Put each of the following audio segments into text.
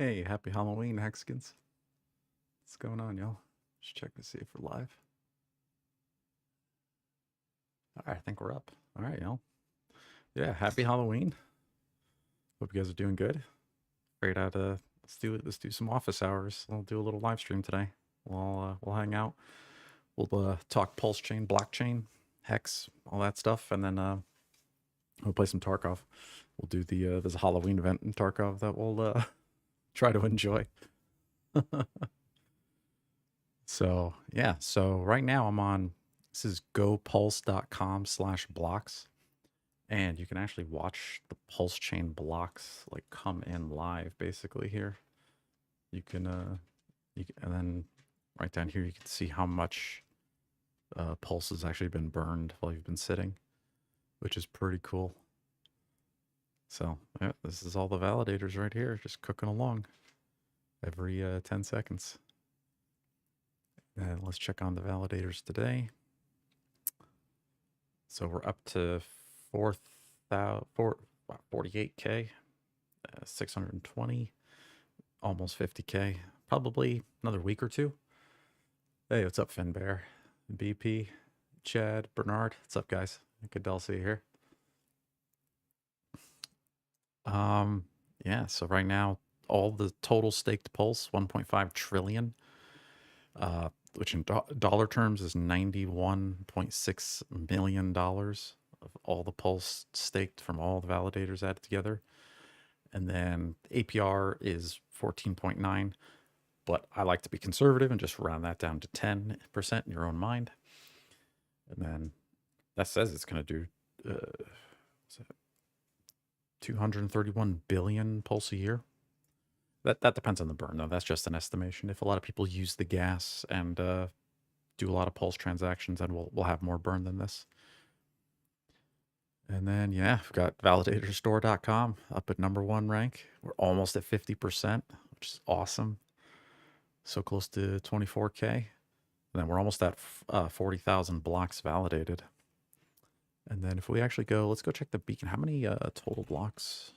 Hey, happy Halloween, Hexkins. What's going on, y'all? Just check to see if we're live. All right, I think we're up. All right, y'all. Yeah, happy Halloween. Hope you guys are doing good. Great out let's do some office hours. We'll do a little live stream today. We'll hang out. We'll talk PulseChain, blockchain, Hex, all that stuff, and then we'll play some Tarkov. We'll do there's a Halloween event in Tarkov that we'll try to enjoy. So yeah, so right now I'm on, this is gopulse.com/blocks, and you can actually watch the pulse chain blocks like come in live basically here. And then right down here you can see how much pulse has actually been burned while you've been sitting, which is pretty cool. So yeah, this is all the validators right here, just cooking along every 10 seconds. And let's check on the validators today. So we're up to 48K, 620, almost 50K, probably another week or two. Hey, what's up, Finbear, BP, Chad, Bernard? What's up, guys? Good to all see you here. Yeah, so right now, all the total staked pulse, 1.5 trillion, which in dollar terms is $91.6 million of all the pulse staked from all the validators added together. And then APR is 14.9, but I like to be conservative and just round that down to 10% in your own mind. And then that says it's going to do 231 billion pulse a year. That depends on the burn, though. That's just an estimation. If a lot of people use the gas and do a lot of pulse transactions, then we'll have more burn than this. And then, yeah, we've got validatorstore.com up at #1 rank. We're almost at 50%, which is awesome. So close to 24K. And then we're almost at 40,000 blocks validated. And then if we actually go, let's go check the beacon. How many total blocks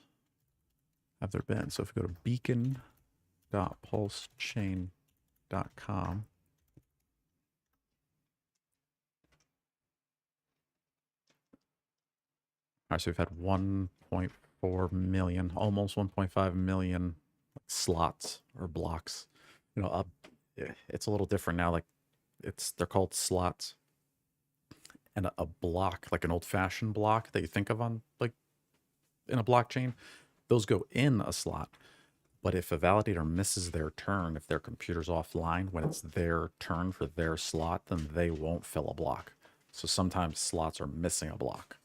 have there been? So if we go to beacon.pulsechain.com, all right, so we've had 1.4 million, almost 1.5 million slots or blocks. You know, it's a little different now. Like they're called slots, and a block, like an old-fashioned block that you think of on like in a blockchain, those go in a slot. But if a validator misses their turn, if their computer's offline when it's their turn for their slot, then they won't fill a block. So sometimes slots are missing a block.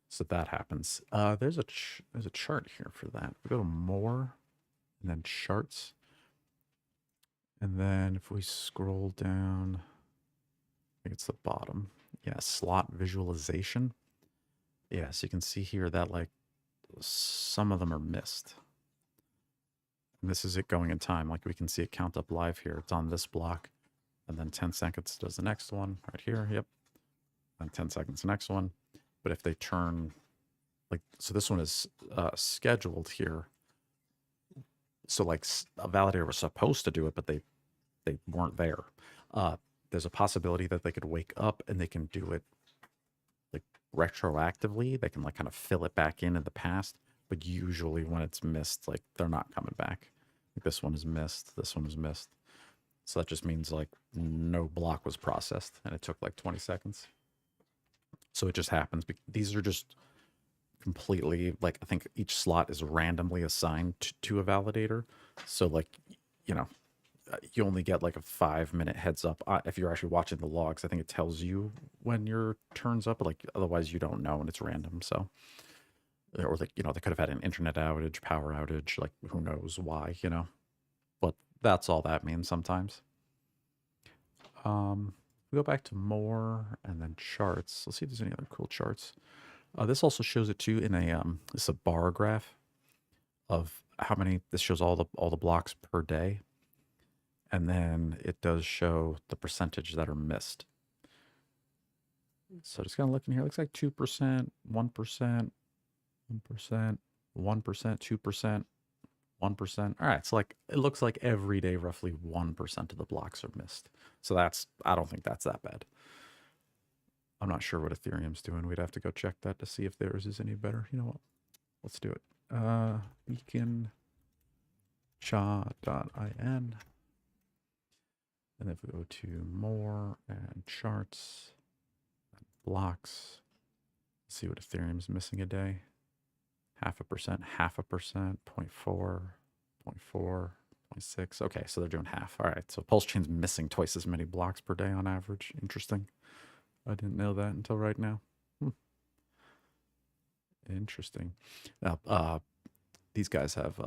So that happens. There's a chart here for that. We go to more, and then charts, and then if we scroll down, I think it's the bottom. Yeah, slot visualization. Yeah, so you can see here that like some of them are missed. And this is it going in time. Like we can see it count up live here. It's on this block, and then 10 seconds does the next one right here. Yep, and 10 seconds the next one. But if they turn, like, so this one is scheduled here. So like a validator was supposed to do it, but they weren't there. There's a possibility that they could wake up and they can do it like retroactively. They can like kind of fill it back in the past. But usually when it's missed, like they're not coming back. Like this one is missed. This one is missed. So that just means like no block was processed and it took like 20 seconds. So it just happens. These are just completely, like, I think each slot is randomly assigned to a validator. So like, you know, you only get like a 5-minute heads up if you're actually watching the logs. I think it tells you when your turn's up, but like otherwise you don't know and it's random. So, or like, you know, they could have had an internet outage, power outage, like who knows why, you know, but that's all that means sometimes. We go back to more and then charts. Let's see if there's any other cool charts. This also shows it too in a this is a bar graph of how many. This shows all the blocks per day, and then it does show the percentage that are missed. So just kind of looking here, looks like 2%, 1%, 1%, 1%, 2%, 1%. All right, so like it looks like every day roughly 1% of the blocks are missed. So that's, I don't think that's that bad. I'm not sure what Ethereum's doing. We'd have to go check that to see if theirs is any better. You know what? Let's do it. Beacon cha.in. And if we go to more and charts, and blocks, see what Ethereum's missing a day. 0.5%, 0.5%, 0.4, 0.4, 0.6. Okay, so they're doing half. All right, so PulseChain's missing twice as many blocks per day on average. Interesting. I didn't know that until right now. Interesting. Now, these guys have,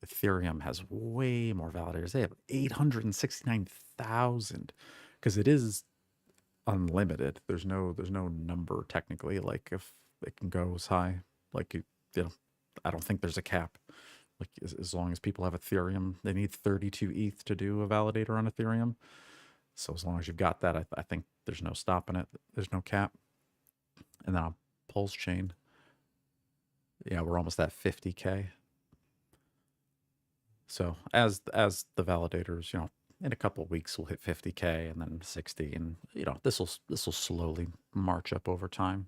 Ethereum has way more validators. They have 869,000 because it is unlimited. There's no number technically. Like if it can go as high, like you know, I don't think there's a cap. Like as long as people have Ethereum, they need 32 ETH to do a validator on Ethereum. So as long as you've got that, I think there's no stopping it. There's no cap. And then on PulseChain, yeah, we're almost at 50K. So as the validators, you know, in a couple of weeks we'll hit 50K and then 60, and you know, this will slowly march up over time.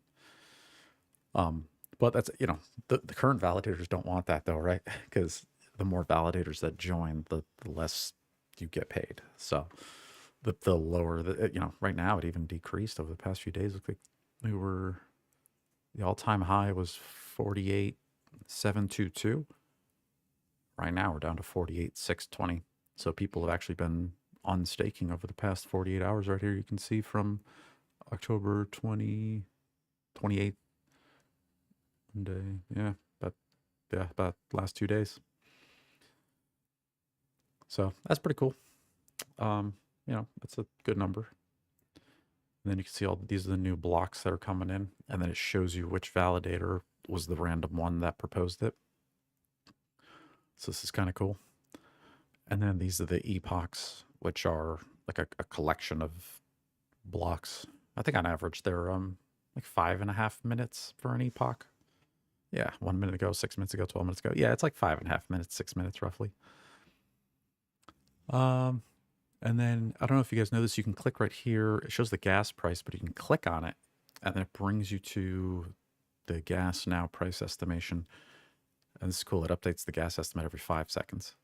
But that's, you know, the current validators don't want that though, right? Because the more validators that join, the less you get paid. So the lower the, you know, right now it even decreased over the past few days. Look like the all-time high was 48,722. Right now we're down to 48,620. So people have actually been unstaking over the past 48 hours. Right here you can see from October 28th. Day, yeah, about last 2 days. So that's pretty cool. You know, that's a good number. And then you can see all these are the new blocks that are coming in, and then it shows you which validator was the random one that proposed it. So this is kind of cool. And then these are the epochs, which are like a collection of blocks. I think on average they're like 5.5 minutes for an epoch. Yeah, 1 minute ago, 6 minutes ago, 12 minutes ago. Yeah, it's like 5.5 minutes, 6 minutes roughly. And then I don't know if you guys know this, you can click right here. It shows the gas price, but you can click on it and then it brings you to the gas now price estimation. And this is cool. It updates the gas estimate every 5 seconds.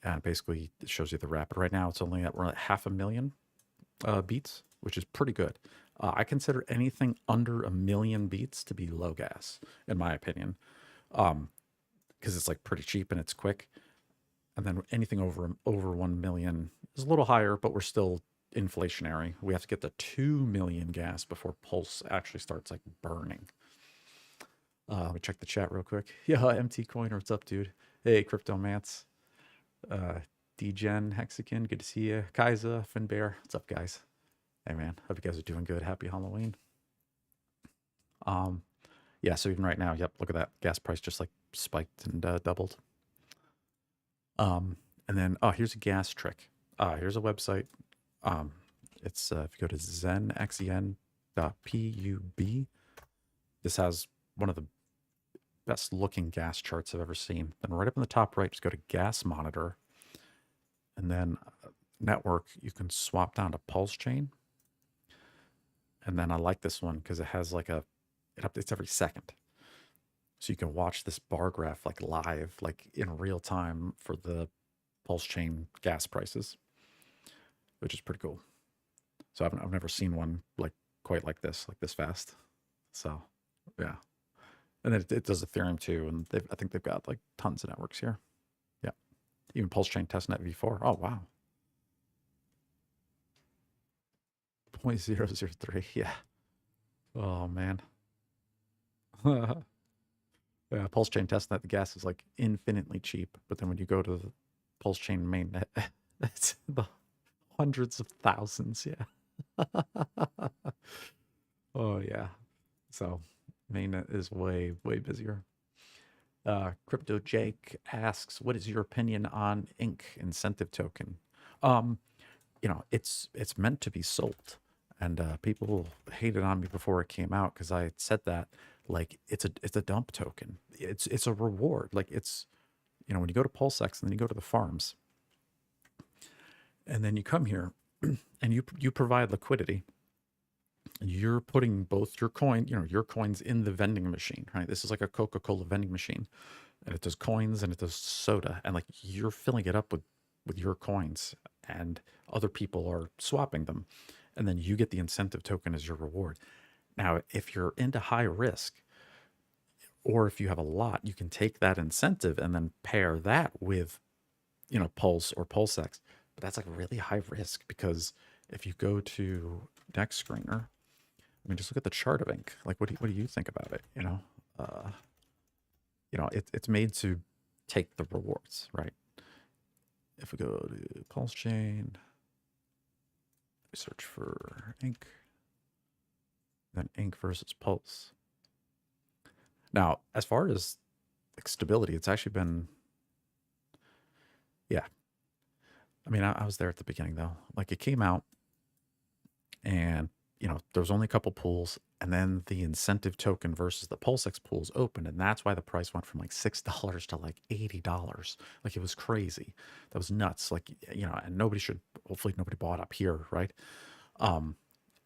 And basically it shows you the rapid. Right now it's only at, we're at 500,000 beats, which is pretty good. I consider anything under 1 million beats to be low gas, in my opinion, because it's like pretty cheap and it's quick. And then anything over 1 million is a little higher, but we're still inflationary. We have to get to 2 million gas before Pulse actually starts like burning. Let me check the chat real quick. Yeah, MT Coiner, what's up, dude? Hey, Cryptomance, DGen, Hexagon, good to see you. Kaiza, Finbear, what's up, guys? Hey man, hope you guys are doing good. Happy Halloween. Yeah, so even right now, yep, look at that. Gas price just like spiked and doubled. And then, oh, here's a gas trick. Here's a website. It's if you go to xen.pub, this has one of the best looking gas charts I've ever seen. Then right up in the top right, just go to gas monitor. And then network, you can swap down to PulseChain. And then I like this one because it has like it updates every second. So you can watch this bar graph like live, like in real time for the PulseChain gas prices, which is pretty cool. So I've never seen one like quite like this fast. So yeah. And then it does Ethereum too. And I think they've got like tons of networks here. Yeah. Even PulseChain testnet v4. Oh, wow. 0.003. Yeah. Oh, man. Yeah, PulseChain testnet, the gas is like infinitely cheap. But then when you go to the PulseChain mainnet, it's the hundreds of thousands. Yeah. Oh, yeah. So mainnet is way, way busier. Crypto Jake asks, what is your opinion on Inc. incentive token? You know, it's meant to be sold. And people hated on me before it came out because I had said that like it's a dump token. It's a reward. Like it's You know, when you go to PulseX and then you go to the farms, and then you come here and you provide liquidity, you're putting both your coin, you know, your coins in the vending machine, right? This is like a Coca-Cola vending machine, and it does coins and it does soda, and like you're filling it up with your coins, and other people are swapping them, and then you get the incentive token as your reward. Now, if you're into high risk, or if you have a lot, you can take that incentive and then pair that with, you know, Pulse or PulseX. But that's like really high risk, because if you go to Next Screener, I mean, just look at the chart of ink. Like, what do you think about it? It's made to take the rewards, right? If we go to PulseChain, search for ink, then ink versus Pulse. Now, as far as like stability, it's actually been, yeah. I mean, I was there at the beginning though. Like, it came out, and you know, there was only a couple pools, and then the incentive token versus the PulseX pools opened, and that's why the price went from like $6 to like $80. Like, it was crazy. That was nuts. Like, you know, and hopefully nobody bought up here, right? And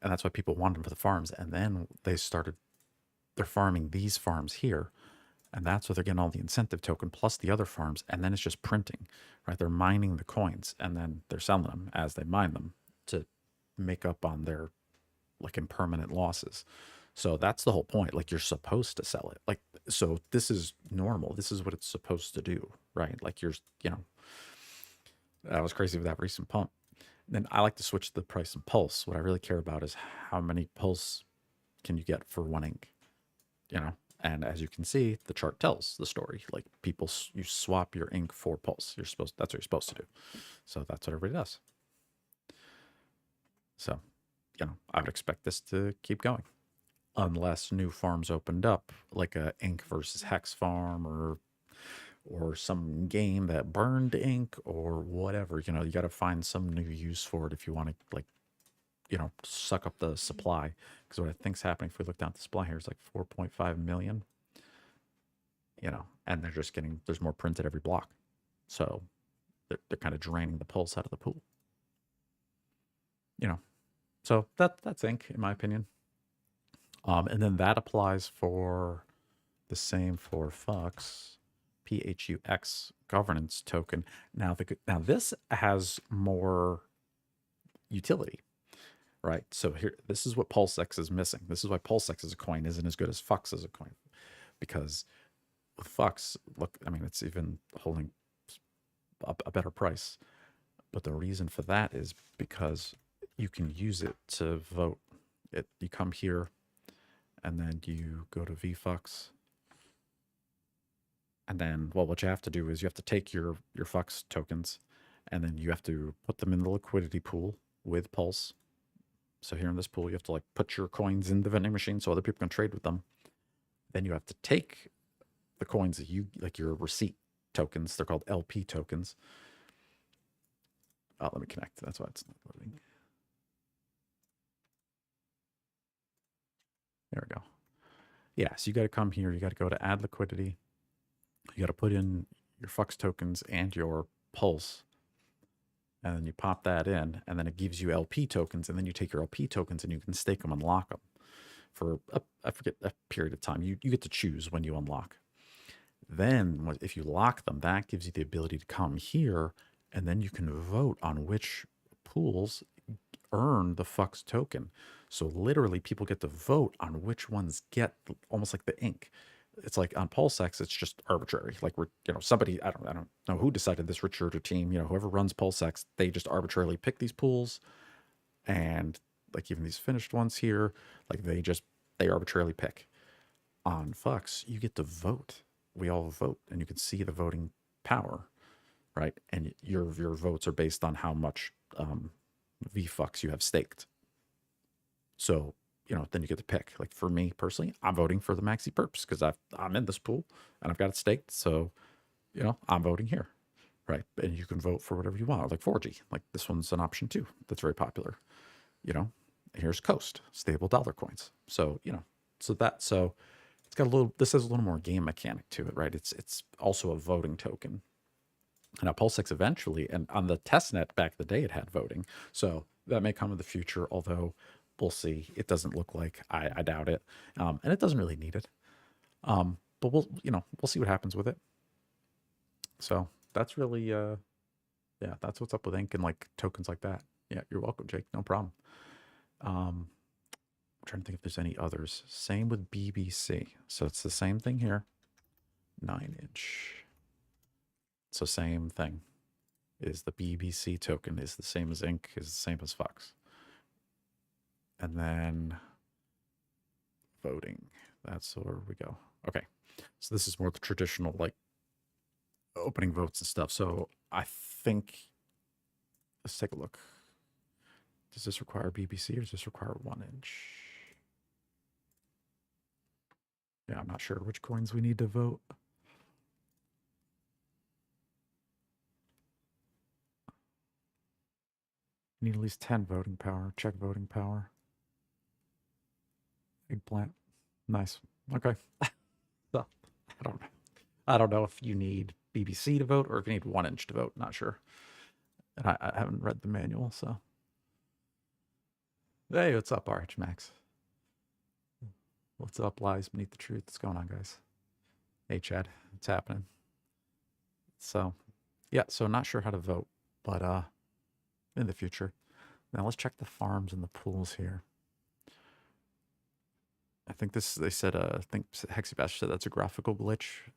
that's why people wanted them for the farms. And then they're farming these farms here, and that's where they're getting all the incentive token plus the other farms, and then it's just printing, right? They're mining the coins, and then they're selling them as they mine them to make up on their like impermanent losses. So that's the whole point. Like, you're supposed to sell it. Like, so this is normal. This is what it's supposed to do, right? Like, that was crazy with that recent pump. Then I like to switch the price and Pulse. What I really care about is how many Pulse can you get for one ink, you know? And as you can see, the chart tells the story. Like, you swap your ink for Pulse. That's what you're supposed to do. So that's what everybody does. So, you know, I would expect this to keep going unless new farms opened up, like a ink versus hex farm, or some game that burned ink or whatever. You know, you got to find some new use for it if you want to, like, you know, suck up the supply. Because what I think's happening, if we look down at the supply here, is like 4.5 million, you know, and there's more printed every block. So they're kind of draining the Pulse out of the pool, you know. So that's ink, in my opinion. And then that applies for the same for Phux, PHUX governance token. Now this has more utility, right? So here, this is what PulseX is missing. This is why PulseX as a coin isn't as good as Phux as a coin, because with Phux, look, I mean, it's even holding a better price. But the reason for that is because you can use it to vote. You come here, and then you go to VFux. And then, well, what you have to do is you have to take your Phux tokens, and then you have to put them in the liquidity pool with Pulse. So here in this pool, you have to like put your coins in the vending machine so other people can trade with them. Then you have to take the coins that you, like your receipt tokens, they're called LP tokens. Oh, let me connect. That's why it's not loading. There we go. Yeah, so you got to come here. You got to go to add liquidity. You got to put in your Phux tokens and your Pulse. And then you pop that in, and then it gives you LP tokens. And then you take your LP tokens and you can stake them and lock them for, I forget, a period of time. You get to choose when you unlock. Then if you lock them, that gives you the ability to come here, and then you can vote on which pools earn the Phux token. So literally people get to vote on which ones get almost like the ink. It's like on PulseX, it's just arbitrary. Like, somebody, I don't know who decided this, Richard or team, whoever runs PulseX, they just arbitrarily pick these pools. And like even these finished ones here, like they arbitrarily pick. On Phux, you get to vote. We all vote, and you can see the voting power, right? And your votes are based on how much VFux you have staked. So, then you get to pick. Like for me personally, I'm voting for the Maxi Perps because I'm in this pool and I've got it staked. So, I'm voting here, right? And you can vote for whatever you want, like 4G. Like this one's an option too. That's very popular. Here's Coast, stable dollar coins. So, so it's got a little, this has a little more game mechanic to it, right? It's also a voting token. Now, PulseX eventually, and on the testnet back in the day, it had voting. So that may come in the future, although we'll see. It doesn't look like, I doubt it. And it doesn't really need it. But we'll see what happens with it. So that's really, yeah, that's what's up with Ink and like tokens like that. Yeah, you're welcome, Jake. No problem. I'm trying to think if there's any others. Same with BBC. So it's the same thing here. 9-inch. So same thing. Is the BBC token is the same as Ink, is the same as Fox. And then voting. That's where we go. Okay. So this is more the traditional, like, opening votes and stuff. So I think, let's take a look. Does this require BBC or does this require 1-inch? Yeah, I'm not sure which coins we need to vote. You need at least 10 voting power. Check voting power. Eggplant. Nice. Okay. So, I don't know if you need BBC to vote or if you need 1-inch to vote. Not sure. And I haven't read the manual, so. Hey, what's up, RH Max? What's up, lies beneath the truth? What's going on, guys? Hey, Chad. What's happening? So, yeah, so not sure how to vote, but in the future. Now let's check the farms and the pools here. I think this, they said, I think Hexibash said that's a graphical glitch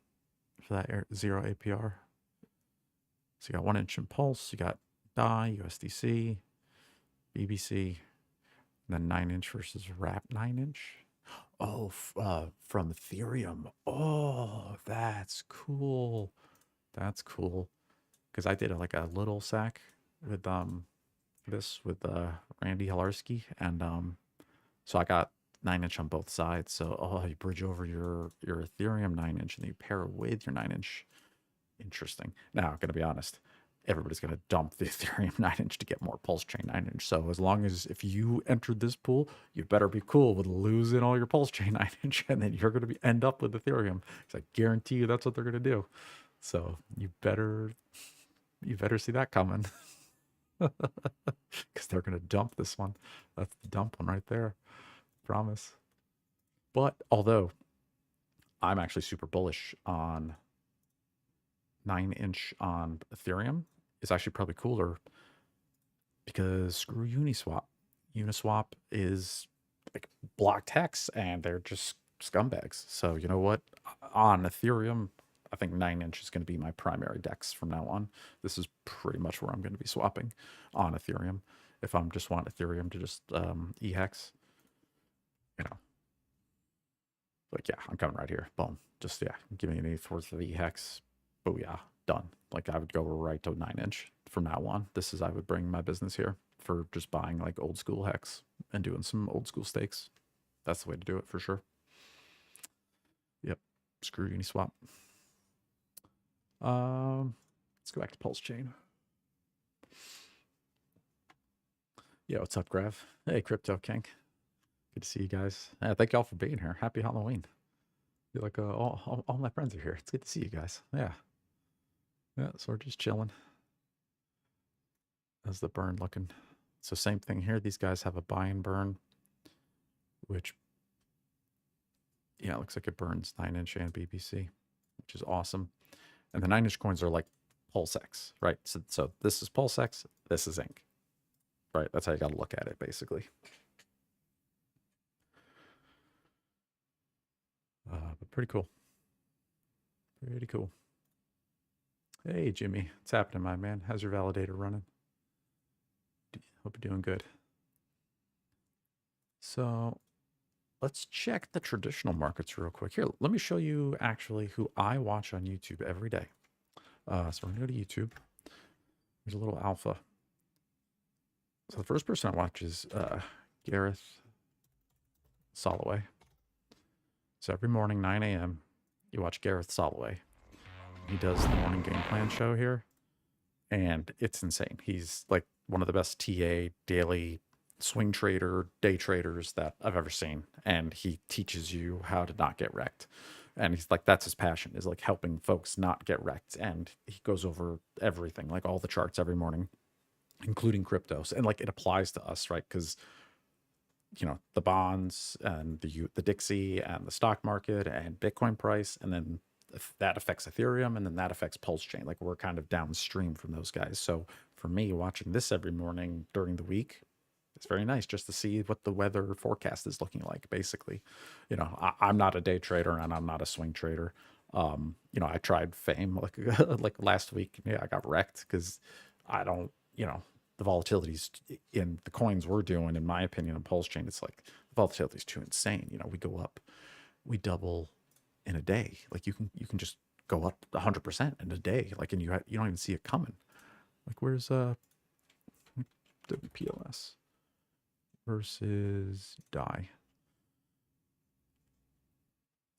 for that 0 APR. So you got 1-inch in Pulse, you got DAI, USDC, BBC, and then 9-inch versus Wrap 9-inch. Oh, from Ethereum. Oh, that's cool. That's cool. Because I did like a little sack with this with Randy Hilarski, and so I got 9-inch on both sides. So you bridge over your Ethereum 9-inch and then you pair it with your 9-inch. Interesting. Now, gonna be honest, everybody's gonna dump the Ethereum 9-inch to get more PulseChain 9-inch. So as long as if you entered this pool, you better be cool with losing all your PulseChain 9-inch, and then you're gonna end up with Ethereum. Because I guarantee you that's what they're gonna do. So you better see that coming. Because they're going to dump this one. That's the dump one right there. Promise. But although I'm actually super bullish on 9-inch on Ethereum, it's actually probably cooler because screw Uniswap. Uniswap is like blocked hex and they're just scumbags. So you know what? On Ethereum, I think 9-inch is going to be my primary DEX from now on. This is pretty much where I'm going to be swapping on Ethereum. If I'm just want Ethereum to just e-hex, you know, like, yeah, I'm coming right here. Boom. Just, yeah, give me an 1/8 worth of e-hex. Oh, yeah, done. Like, I would go right to 9-inch from now on. This is, I would bring my business here for just buying like old school hex and doing some old school stakes. That's the way to do it for sure. Yep. Screw Uniswap. Let's go back to PulseChain. Yeah, what's up, Grav? Hey, Crypto King. Good to see you guys. Thank y'all for being here. Happy Halloween. Feel like all my friends are here. It's good to see you guys. Yeah. Yeah, so we're just chilling. How's the burn looking? So same thing here. These guys have a buy and burn, which, yeah, it looks like it burns 9-inch and BBC, which is awesome. And the 9-inch coins are like PulseX, right? So this is PulseX, this is Ink, right? That's how you got to look at it, basically. But pretty cool. Pretty cool. Hey, Jimmy. What's happening, my man? How's your validator running? Hope you're doing good. So let's check the traditional markets real quick. Here, let me show you actually who I watch on YouTube every day. So we're going to go to YouTube. There's a little alpha. So the first person I watch is Gareth Soloway. So every morning, 9 a.m., you watch Gareth Soloway. He does the morning game plan show here, and it's insane. He's like one of the best TA daily swing trader, day traders that I've ever seen. And he teaches you how to not get wrecked. And he's like, that's his passion, is like helping folks not get wrecked. And he goes over everything, like all the charts every morning, including cryptos. And like it applies to us, right? Because the bonds and the Dixie and the stock market and Bitcoin price, and then that affects Ethereum, and then that affects PulseChain. Like we're kind of downstream from those guys. So for me, watching this every morning during the week, it's very nice just to see what the weather forecast is looking like. Basically, I'm not a day trader and I'm not a swing trader. I tried Fame like like last week. Yeah, I got wrecked because I don't, the volatilities in the coins we're doing, in my opinion, on PulseChain, it's like the volatility is too insane. We go up, we double in a day. Like you can just go up 100% in a day. Like, and you don't even see it coming. Like where's WPLS versus DAI?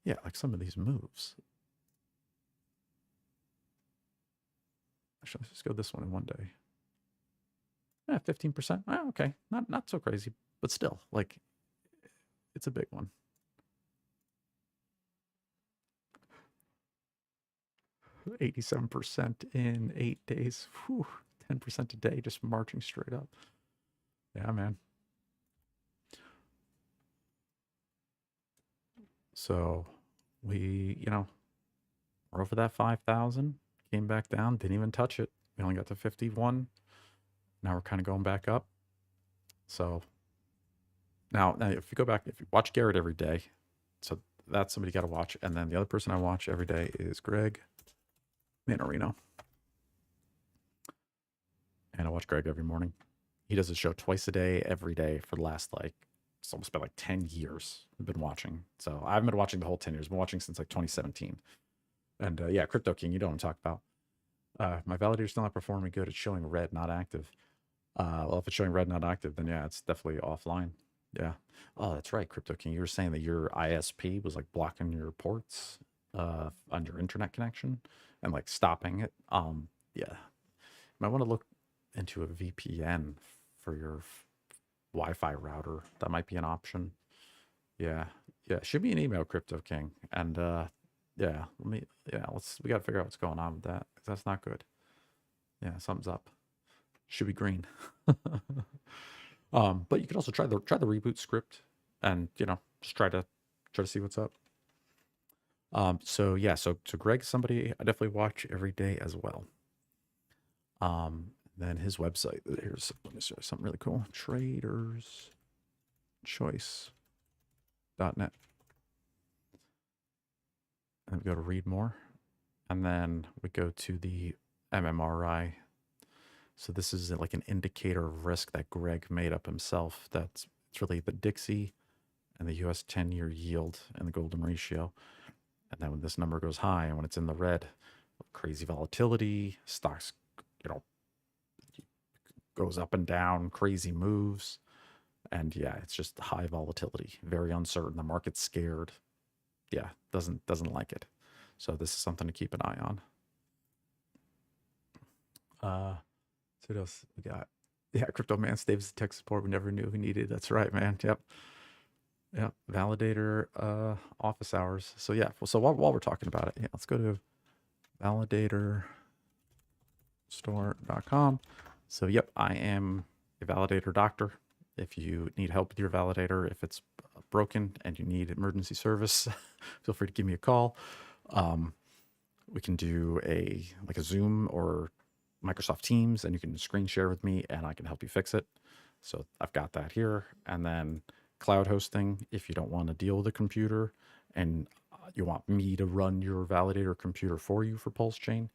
Yeah, like some of these moves. Actually, let's just go this one in one day. Yeah, 15%. Oh, okay, not so crazy, but still, like, it's a big one. $87% in 8 days. Whew, 10% a day, just marching straight up. Yeah, man. So we, we're over that 5,000. Came back down, didn't even touch it. We only got to 51. Now we're kind of going back up. So now if you go back, if you watch Garrett every day, so that's somebody you got to watch. And then the other person I watch every day is Greg Manarino. And I watch Greg every morning. He does a show twice a day, every day for the last it's almost been like 10 years I've been watching. So I haven't been watching the whole 10 years. I've been watching since like 2017. And yeah, Crypto King, you know what I'm talking about. My validator's still not performing good. It's showing red, not active. Well, if it's showing red, not active, then yeah, it's definitely offline. Yeah. Oh, that's right, Crypto King. You were saying that your ISP was like blocking your ports on your internet connection and like stopping it. Yeah. You might want to look into a VPN for your Wi-Fi router. That might be an option. Yeah. Yeah. Shoot me an email, Crypto King. And yeah, we got to figure out what's going on with that, because that's not good. Yeah, something's up. Should be green. But you could also try the reboot script, and just try to see what's up. So yeah, so Greg's somebody I definitely watch every day as well. Then his website, let me show you something really cool. TradersChoice.net. And we go to read more, and then we go to the MMRI. So this is like an indicator of risk that Greg made up himself. It's really the Dixie and the US 10-year yield and the golden ratio. And then when this number goes high and when it's in the red, crazy volatility, stocks, goes up and down, crazy moves. And yeah, it's just high volatility, very uncertain. The market's scared. Yeah, doesn't like it. So this is something to keep an eye on. So what else we got? Yeah, Crypto Man staves tech support we never knew we needed. That's right, man. Yep. Validator office hours. So yeah, so while we're talking about it, yeah, let's go to validatorstore.com. So yep, I am a validator doctor. If you need help with your validator, if it's broken and you need emergency service, feel free to give me a call. We can do a Zoom or Microsoft Teams, and you can screen share with me and I can help you fix it. So I've got that here. And then cloud hosting, if you don't want to deal with a computer and you want me to run your validator computer for you for PulseChain,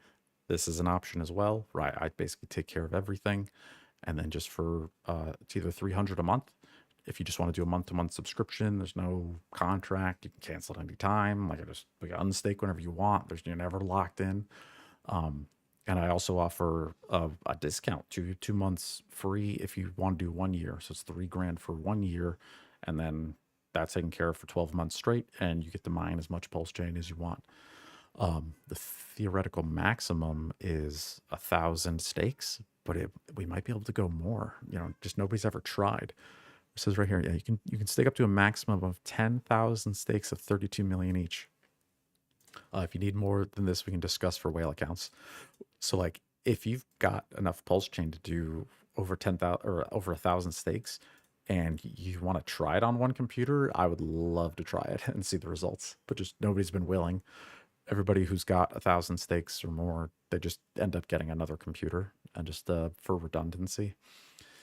this is an option as well, right? I basically take care of everything. And then just for it's either $300 a month. If you just want to do a month-to-month subscription, there's no contract. You can cancel at any time. We can unstake whenever you want. You're never locked in. And I also offer a discount, 2 months free if you want to do 1 year. So it's $3,000 for 1 year, and then that's taken care of for 12 months straight, and you get to mine as much PulseChain as you want. The theoretical maximum is 1,000 stakes, but we might be able to go more. You know, just nobody's ever tried. It says right here, yeah, you can stake up to a maximum of 10,000 stakes of 32 million each. If you need more than this, we can discuss for whale accounts. So like if you've got enough PulseChain to do over 10,000 or over 1,000 stakes and you want to try it on one computer, I would love to try it and see the results, but just nobody's been willing. Everybody who's got 1,000 stakes or more, they just end up getting another computer and just for redundancy,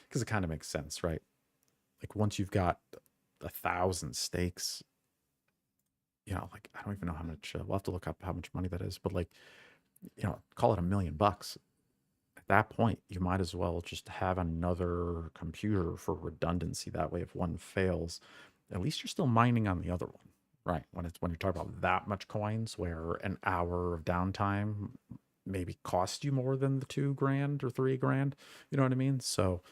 because it kind of makes sense, right? Like once you've got 1,000 stakes, you know, like I don't even know how much, we'll have to look up how much money that is, but like, you know, call it $1 million. At that point, you might as well just have another computer for redundancy. That way, if one fails, at least you're still mining on the other one, right? When you're talking about that much coins, where an hour of downtime maybe cost you more than the $2,000 or $3,000, you know what I mean? So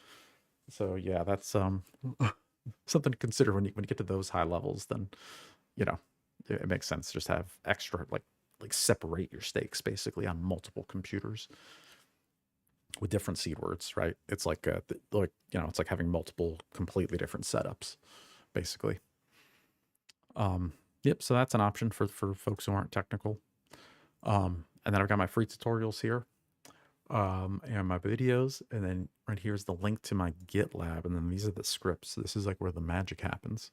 yeah, that's something to consider when you get to those high levels. Then, you know, it makes sense to just have extra, like separate your stakes basically on multiple computers with different seed words, right? It's like you know, it's like having multiple completely different setups basically. Yep, so that's an option for folks who aren't technical. And then I've got my free tutorials here, and my videos, and then right here is the link to my GitLab, and then these are the scripts. This is like where the magic happens.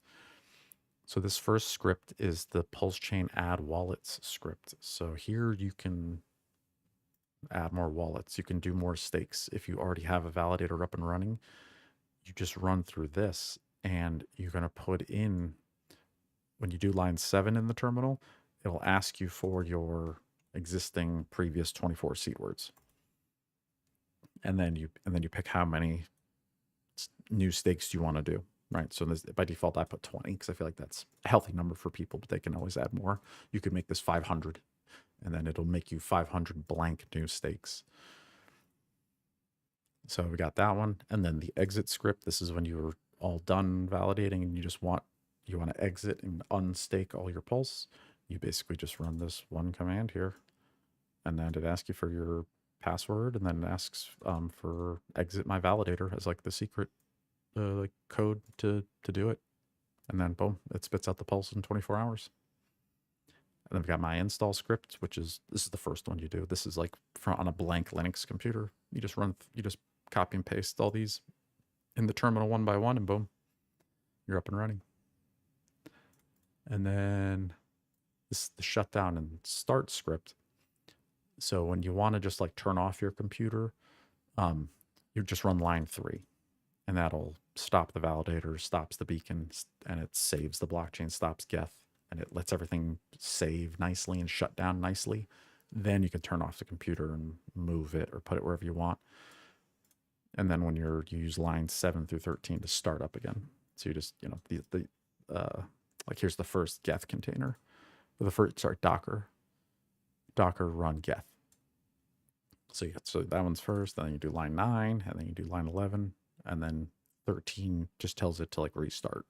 So this first script is the PulseChain add wallets script. So here you can add more wallets. You can do more stakes. If you already have a validator up and running, you just run through this, and you're going to put in, when you do line 7 in the terminal, it'll ask you for your existing previous 24 seed words. And then you pick how many new stakes you want to do. Right. So this, by default, I put 20 because I feel like that's a healthy number for people, but they can always add more. You could make this 500, and then it'll make you 500 blank new stakes. So we got that one. And then the exit script. This is when you're all done validating and you want to exit and unstake all your pulse. You basically just run this one command here, and then it asks you for your password, and then it asks for exit my validator as like the secret like code to do it, and then boom, it spits out the pulse in 24 hours. And then we've got my install script, which is, this is the first one you do. This is like on a blank Linux computer. You just copy and paste all these in the terminal one by one, and boom, you're up and running. And then this is the shutdown and start script. So when you want to just like turn off your computer, you just run line 3. And that'll stop the validator, stops the beacon, and it saves the blockchain, stops geth, and it lets everything save nicely and shut down nicely. Then you can turn off the computer and move it or put it wherever you want. And then when you use lines 7 through 13 to start up again. So you just, you know, like here's the first geth container, or the first, sorry, Docker run geth. So so that one's first, then you do line 9, and then you do line 11. And then 13 just tells it to like restart.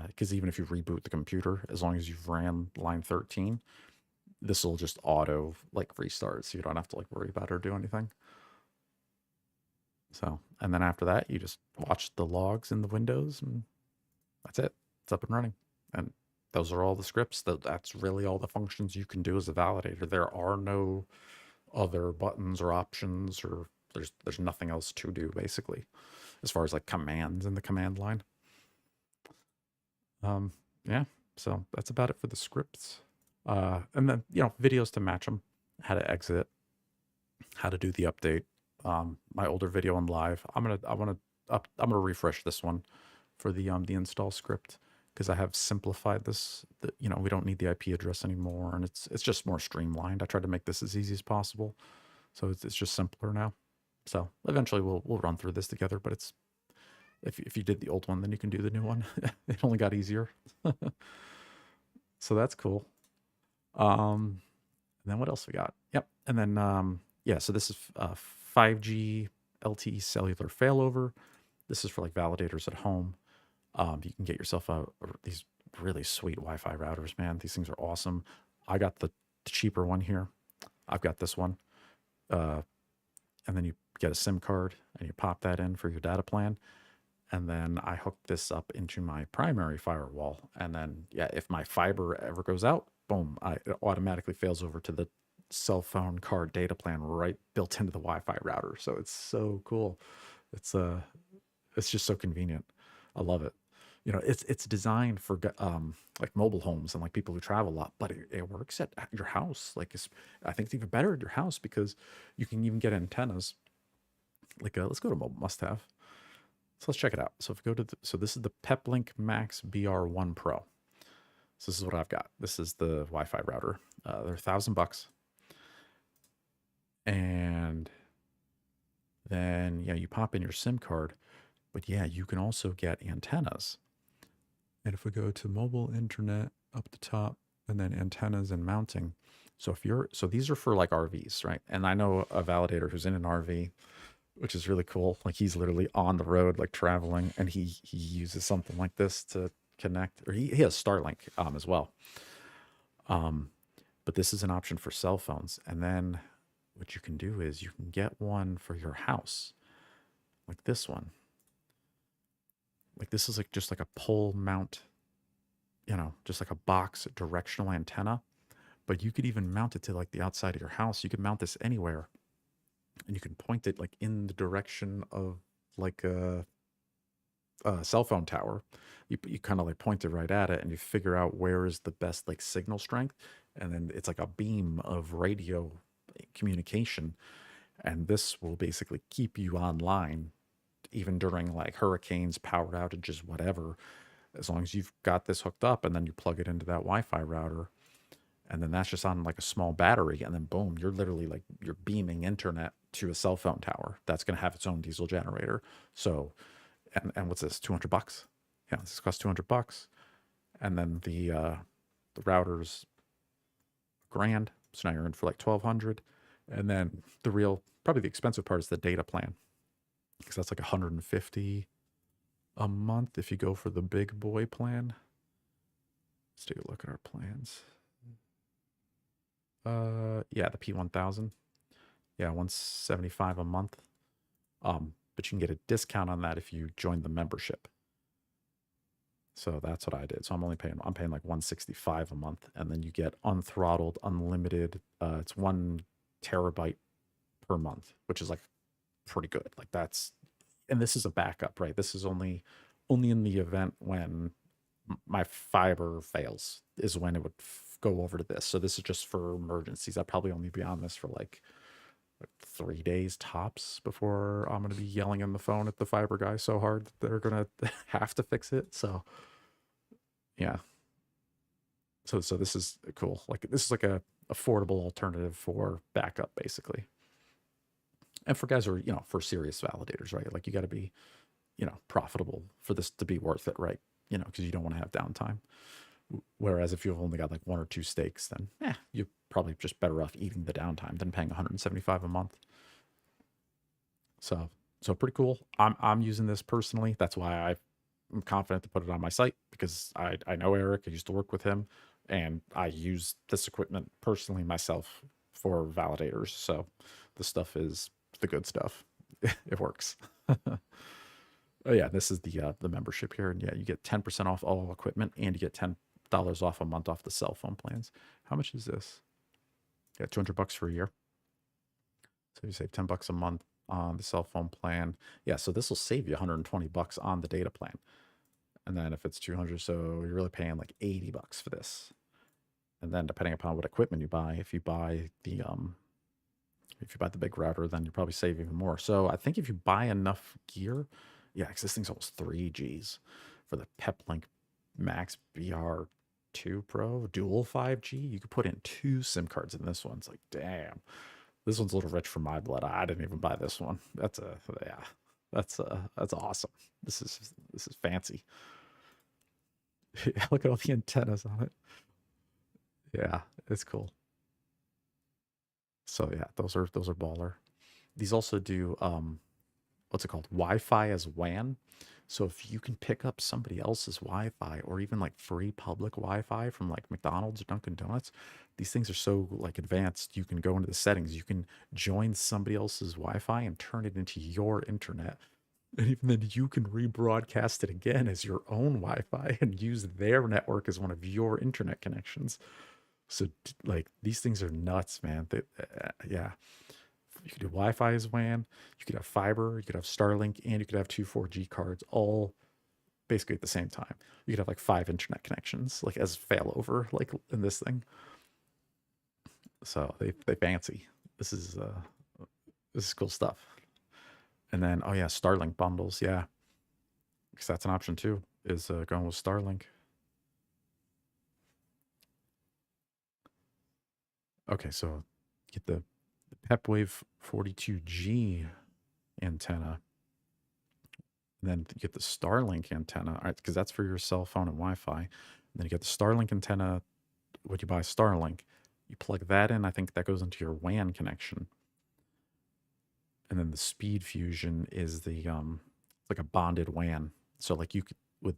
Because even if you reboot the computer, as long as you've ran line 13, this will just auto like restart. So you don't have to like worry about it or do anything. So, and then after that, you just watch the logs in the windows, and that's it. It's up and running. And those are all the scripts. That's really all the functions you can do as a validator. There are no other buttons or options, or there's nothing else to do basically, as far as like commands in the command line. Yeah, so that's about it for the scripts. And then, you know, videos to match them, how to exit, how to do the update. My older video on live, I'm gonna refresh this one for the install script, because I have simplified this. You know, we don't need the IP address anymore, and it's just more streamlined. I tried to make this as easy as possible, so it's just simpler now. So eventually we'll run through this together, but it's, if you did the old one, then you can do the new one. It only got easier. So that's cool. And then what else we got? Yep. And then, yeah, so this is 5G LTE cellular failover. This is for like validators at home. You can get yourself these really sweet Wi-Fi routers, man. These things are awesome. I got the cheaper one here. I've got this one. and then you get a SIM card and you pop that in for your data plan. And then I hook this up into my primary firewall. And then, yeah, if my fiber ever goes out, boom, it automatically fails over to the cell phone card data plan right built into the Wi-Fi router. So it's so cool. It's it's just so convenient. I love it. You know, it's designed for like mobile homes and like people who travel a lot, but it works at your house. Like I think it's even better at your house because you can even get antennas. Like let's go to mobile must-have. So let's check it out. So if we go to so this is the Peplink Max BR1 Pro. So this is what I've got. This is the Wi-Fi router. They're $1,000, and then yeah, you pop in your SIM card, but yeah, you can also get antennas. And if we go to mobile internet up the top, and then antennas and mounting. So if you're so these are for like RVs, right? And I know a validator who's in an RV, which is really cool. Like he's literally on the road, like traveling, and he uses something like this to connect, or he has Starlink as well. But this is an option for cell phones. And then what you can do is you can get one for your house, like this one. Like this is like just like a pole mount, you know, just like a box directional antenna. But you could even mount it to like the outside of your house. You could mount this anywhere, and you can point it like in the direction of like a cell phone tower. You kind of like point it right at it, and you figure out where is the best like signal strength, and then it's like a beam of radio communication, and this will basically keep you online even during like hurricanes, power outages, whatever, as long as you've got this hooked up, and then you plug it into that Wi-Fi router, and then that's just on like a small battery, and then boom, you're literally like you're beaming internet to a cell phone tower that's going to have its own diesel generator. So and what's this, $200? Yeah, this costs $200. And then the router's $1,000, so now you're in for like 1,200. And then the real, probably the expensive part is the data plan, because that's like 150 a month if you go for the big boy plan. Let's take a look at our plans. Yeah, the P1000. Yeah, 175 a month. But you can get a discount on that if you join the membership. So that's what I did. So I'm paying like 165 a month, and then you get unthrottled, unlimited. It's 1 terabyte per month, which is like pretty good. Like that's, and this is a backup, right? This is only in the event when my fiber fails is when it would go over to this. So this is just for emergencies. I'd probably only be on this for like 3 days tops before I'm going to be yelling on the phone at the fiber guy so hard that they're going to have to fix it. So yeah. So this is cool. Like this is like a affordable alternative for backup basically. And for guys who are, you know, for serious validators, right? Like you got to be, you know, profitable for this to be worth it, right? You know, because you don't want to have downtime. Whereas if you've only got like 1 or 2 stakes, then you're probably just better off eating the downtime than paying 175 a month. So pretty cool. I'm using this personally. That's why I'm confident to put it on my site, because I know Eric. I used to work with him, and I use this equipment personally myself for validators. So the stuff is the good stuff. It works. Oh yeah, this is the membership here, and yeah, you get 10% off all equipment, and you get $10 off a month off the cell phone plans. How much is this? Yeah, $200 for a year. So you save $10 a month on the cell phone plan. Yeah, so this will save you $120 on the data plan. And then if it's 200, so you're really paying like $80 for this. And then depending upon what equipment you buy, if you buy the big router, then you probably save even more. So I think if you buy enough gear, yeah, because this thing's almost 3 Gs for the Peplink Max BR2 Pro dual 5G. You could put in 2 SIM cards in this one. It's like, damn, this one's a little rich for my blood. I didn't even buy this one. That's awesome. This is fancy. Look at all the antennas on it. Yeah, it's cool. So yeah, those are baller. These also do what's it called? Wi-Fi as WAN. So if you can pick up somebody else's Wi-Fi or even like free public Wi-Fi from like McDonald's or Dunkin' Donuts, these things are so like advanced. You can go into the settings. You can join somebody else's Wi-Fi and turn it into your internet. And even then you can rebroadcast it again as your own Wi-Fi and use their network as one of your internet connections. So like these things are nuts, man. Yeah. You could do Wi-Fi as WAN, you could have fiber, you could have Starlink, and you could have two 4G cards all basically at the same time. You could have like 5 internet connections, like as failover, like in this thing. So they fancy. This is cool stuff. And then oh yeah, Starlink bundles, yeah, because that's an option too. Is going with Starlink. Okay, so get the PepWave 42G antenna. And then you get the Starlink antenna, all right, because that's for your cell phone and Wi-Fi. And then you get the Starlink antenna. When you buy Starlink, you plug that in. I think that goes into your WAN connection. And then the Speed Fusion is the like a bonded WAN. So like you could with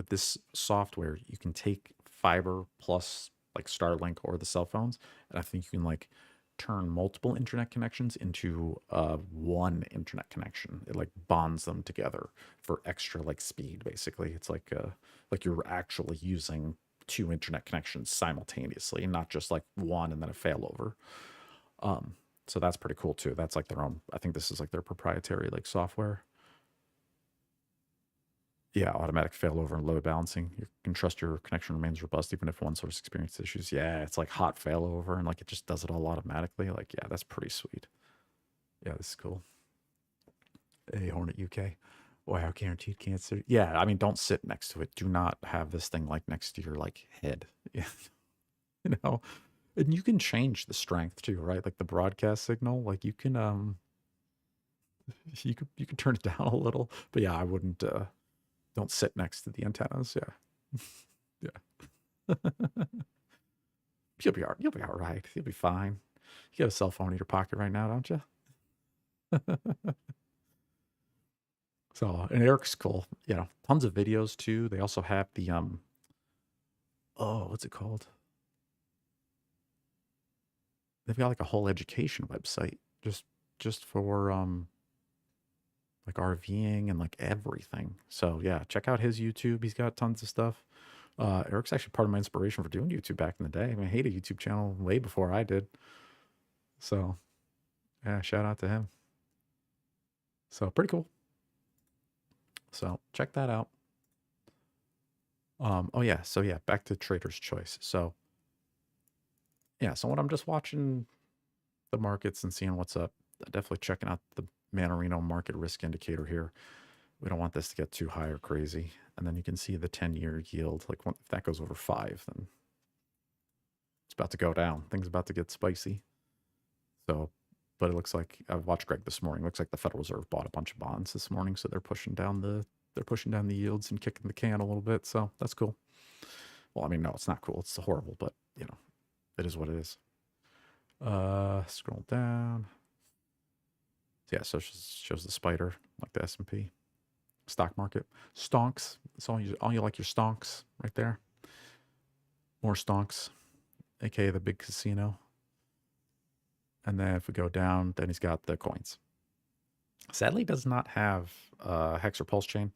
this software, you can take fiber plus like Starlink or the cell phones, and I think you can like turn multiple internet connections into one internet connection. It like bonds them together for extra like speed. Basically, it's like you're actually using 2 internet connections simultaneously, not just like one and then a failover. So that's pretty cool too. That's like their own. I think this is like their proprietary like software. Yeah, automatic failover and load balancing. You can trust your connection remains robust even if one source experiences issues. Yeah, it's like hot failover and like it just does it all automatically. Like, yeah, that's pretty sweet. Yeah, this is cool. A Hornet UK. Wow, guaranteed cancer. Yeah, I mean, don't sit next to it. Do not have this thing like next to your like head. Yeah, you know. And you can change the strength too, right? Like the broadcast signal. Like you can you can turn it down a little. But yeah, I wouldn't don't sit next to the antennas. Yeah. Yeah. You'll be all right. You'll be fine. You got a cell phone in your pocket right now, don't you? So, and Eric's cool. You know, tons of videos too. They also have the oh, what's it called? They've got like a whole education website just for like RVing and like everything. So yeah, check out his YouTube. He's got tons of stuff. Eric's actually part of my inspiration for doing YouTube back in the day. I mean, I had a YouTube channel way before I did. So yeah, shout out to him. So pretty cool. So check that out. Oh yeah, so yeah, back to Trader's Choice. So yeah, so when I'm just watching the markets and seeing what's up, definitely checking out the Manorino market risk indicator here. We don't want this to get too high or crazy. And then you can see the 10-year yield. Like if that goes over 5, then it's about to go down. Things about to get spicy. So, but it looks like I've watched Greg this morning. Looks like the Federal Reserve bought a bunch of bonds this morning, so they're pushing down the yields and kicking the can a little bit. So that's cool. Well, I mean, no, it's not cool. It's horrible, but you know, it is what it is. Scroll down. Yeah, so it shows the spider like the S&P stock market. Stonks. It's all you like your stonks right there. More stonks, aka the big casino. And then if we go down, then he's got the coins. Sadly, does not have Hex or PulseChain,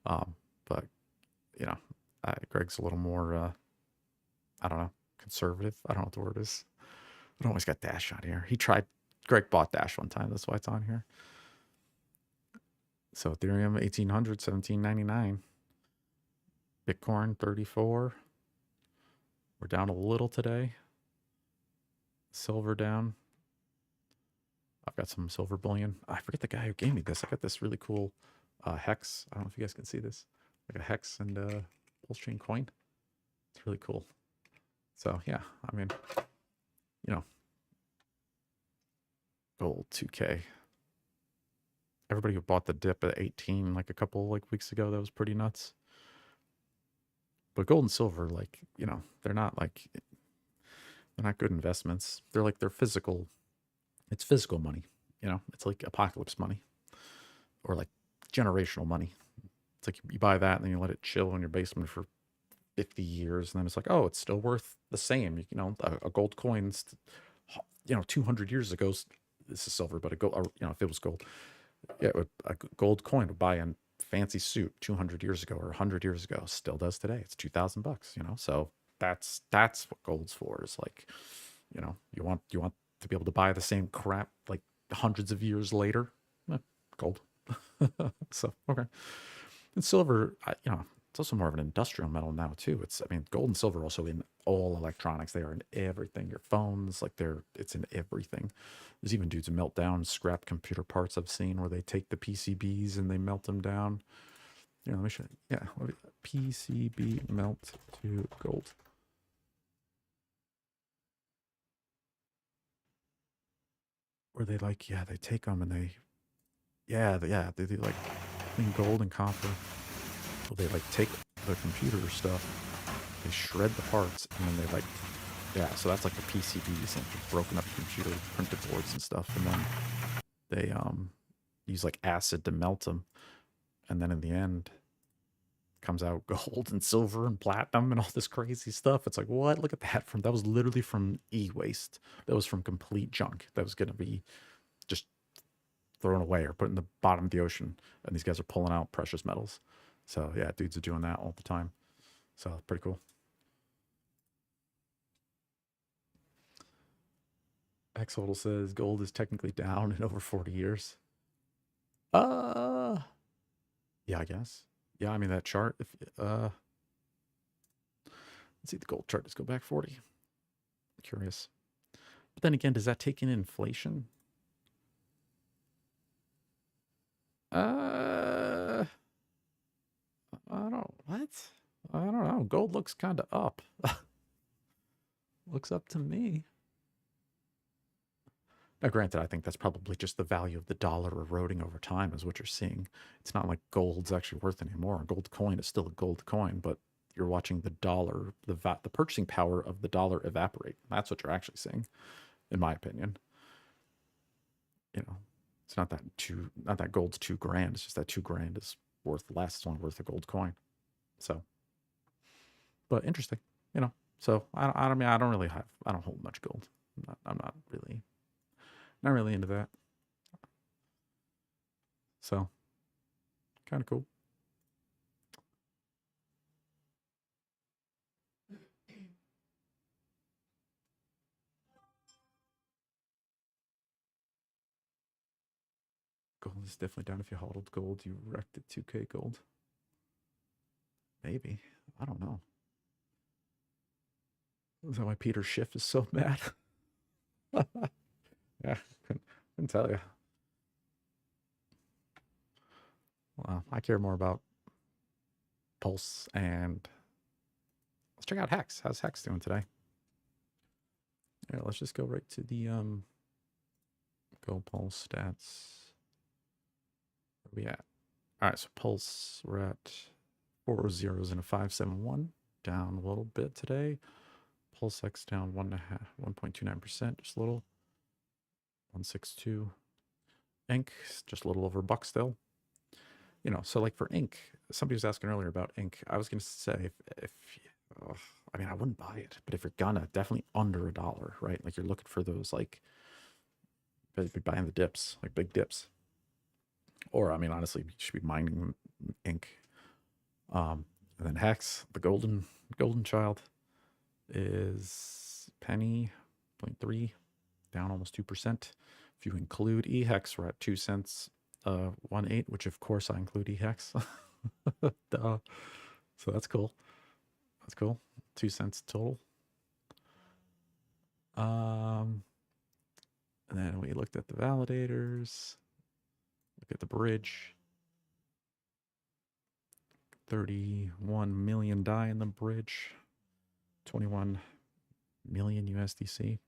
but you know, Greg's a little more, I don't know, conservative. I don't know what the word is. I don't always got Dash on here. Greg bought Dash one time. That's why it's on here. So Ethereum 1800, 1799. Bitcoin 34. We're down a little today. Silver down. I've got some silver bullion. I forget the guy who gave me this. I got this really cool Hex. I don't know if you guys can see this. Like a Hex and PulseChain coin. It's really cool. So yeah, I mean, you know, gold 2K. Everybody who bought the dip at 18 like a couple like weeks ago, that was pretty nuts. But gold and silver, like, you know, they're not good investments. They're physical. It's physical money, you know. It's like apocalypse money or like generational money. It's like you buy that and then you let it chill in your basement for 50 years, and then it's like, oh, it's still worth the same. You know, a gold coin, 200 years ago, this is silver, but a gold, or, if it was gold, yeah, a gold coin would buy a fancy suit 200 years ago or 100 years ago, still does today. It's $2,000, so that's what gold's for. Is like, you want to be able to buy the same crap like hundreds of years later. Gold. So okay. And silver, it's also more of an industrial metal now too. Gold and silver are also in all electronics. They are in everything. Your phones, it's in everything. There's even dudes who melt down scrap computer parts I've seen where they take the PCBs and they melt them down. Let me show you. Yeah, PCB melt to gold. Where they they take them and they do like clean gold and copper. Well, they take the computer stuff, they shred the parts, and then they so that's like the PCBs, like broken up computer printed boards and stuff, and then they use like acid to melt them, and then in the end comes out gold and silver and platinum and all this crazy stuff. It's like, what? Look at that. That was literally from e-waste. That was from complete junk that was going to be just thrown away or put in the bottom of the ocean, and these guys are pulling out precious metals. So yeah, dudes are doing that all the time. So pretty cool. Xhodl says gold is technically down in over 40 years. Yeah, I guess. Yeah, that chart. If let's see the gold chart. Let's go back 40. I'm curious. But then again, does that take in inflation? I don't know. What? I don't know. Gold looks kind of up. Looks up to me. Now, granted, I think that's probably just the value of the dollar eroding over time is what you're seeing. It's not like gold's actually worth anymore. A gold coin is still a gold coin, but you're watching the dollar, the purchasing power of the dollar evaporate. That's what you're actually seeing, in my opinion. It's not that gold's $2,000. It's just that $2,000 is worth less. It's only worth a gold coin. So, but interesting, So I don't hold much gold. I'm not really into that. So, kind of cool. Gold is definitely down. If you hodled gold, you wrecked it. 2K gold. Maybe. I don't know. Is that why Peter Schiff is so mad? Yeah, couldn't tell you. Well, I care more about Pulse and let's check out Hex. How's Hex doing today? Yeah, let's just go right to the go Pulse stats. Where we at? All right, so Pulse, we're at 4 zeros and a 571, down a little bit today. Pulse X down 1.29%, just a little. 162. Ink, just a little over $1 still. So like for ink, somebody was asking earlier about ink. I was going to say, I wouldn't buy it, but if you're gonna, definitely under $1, right? Like you're looking for those, like, be buying the dips, like big dips. Or, honestly, you should be mining ink. And then Hex, the golden child, is penny 0.3, down almost 2%. If you include eHex, we're at 2 cents, 1.8, which of course I include eHex. Duh. So that's cool. That's cool. 2 cents total. And then we looked at the validators. Look at the bridge. 31 million DAI in the bridge. 21 million USDC.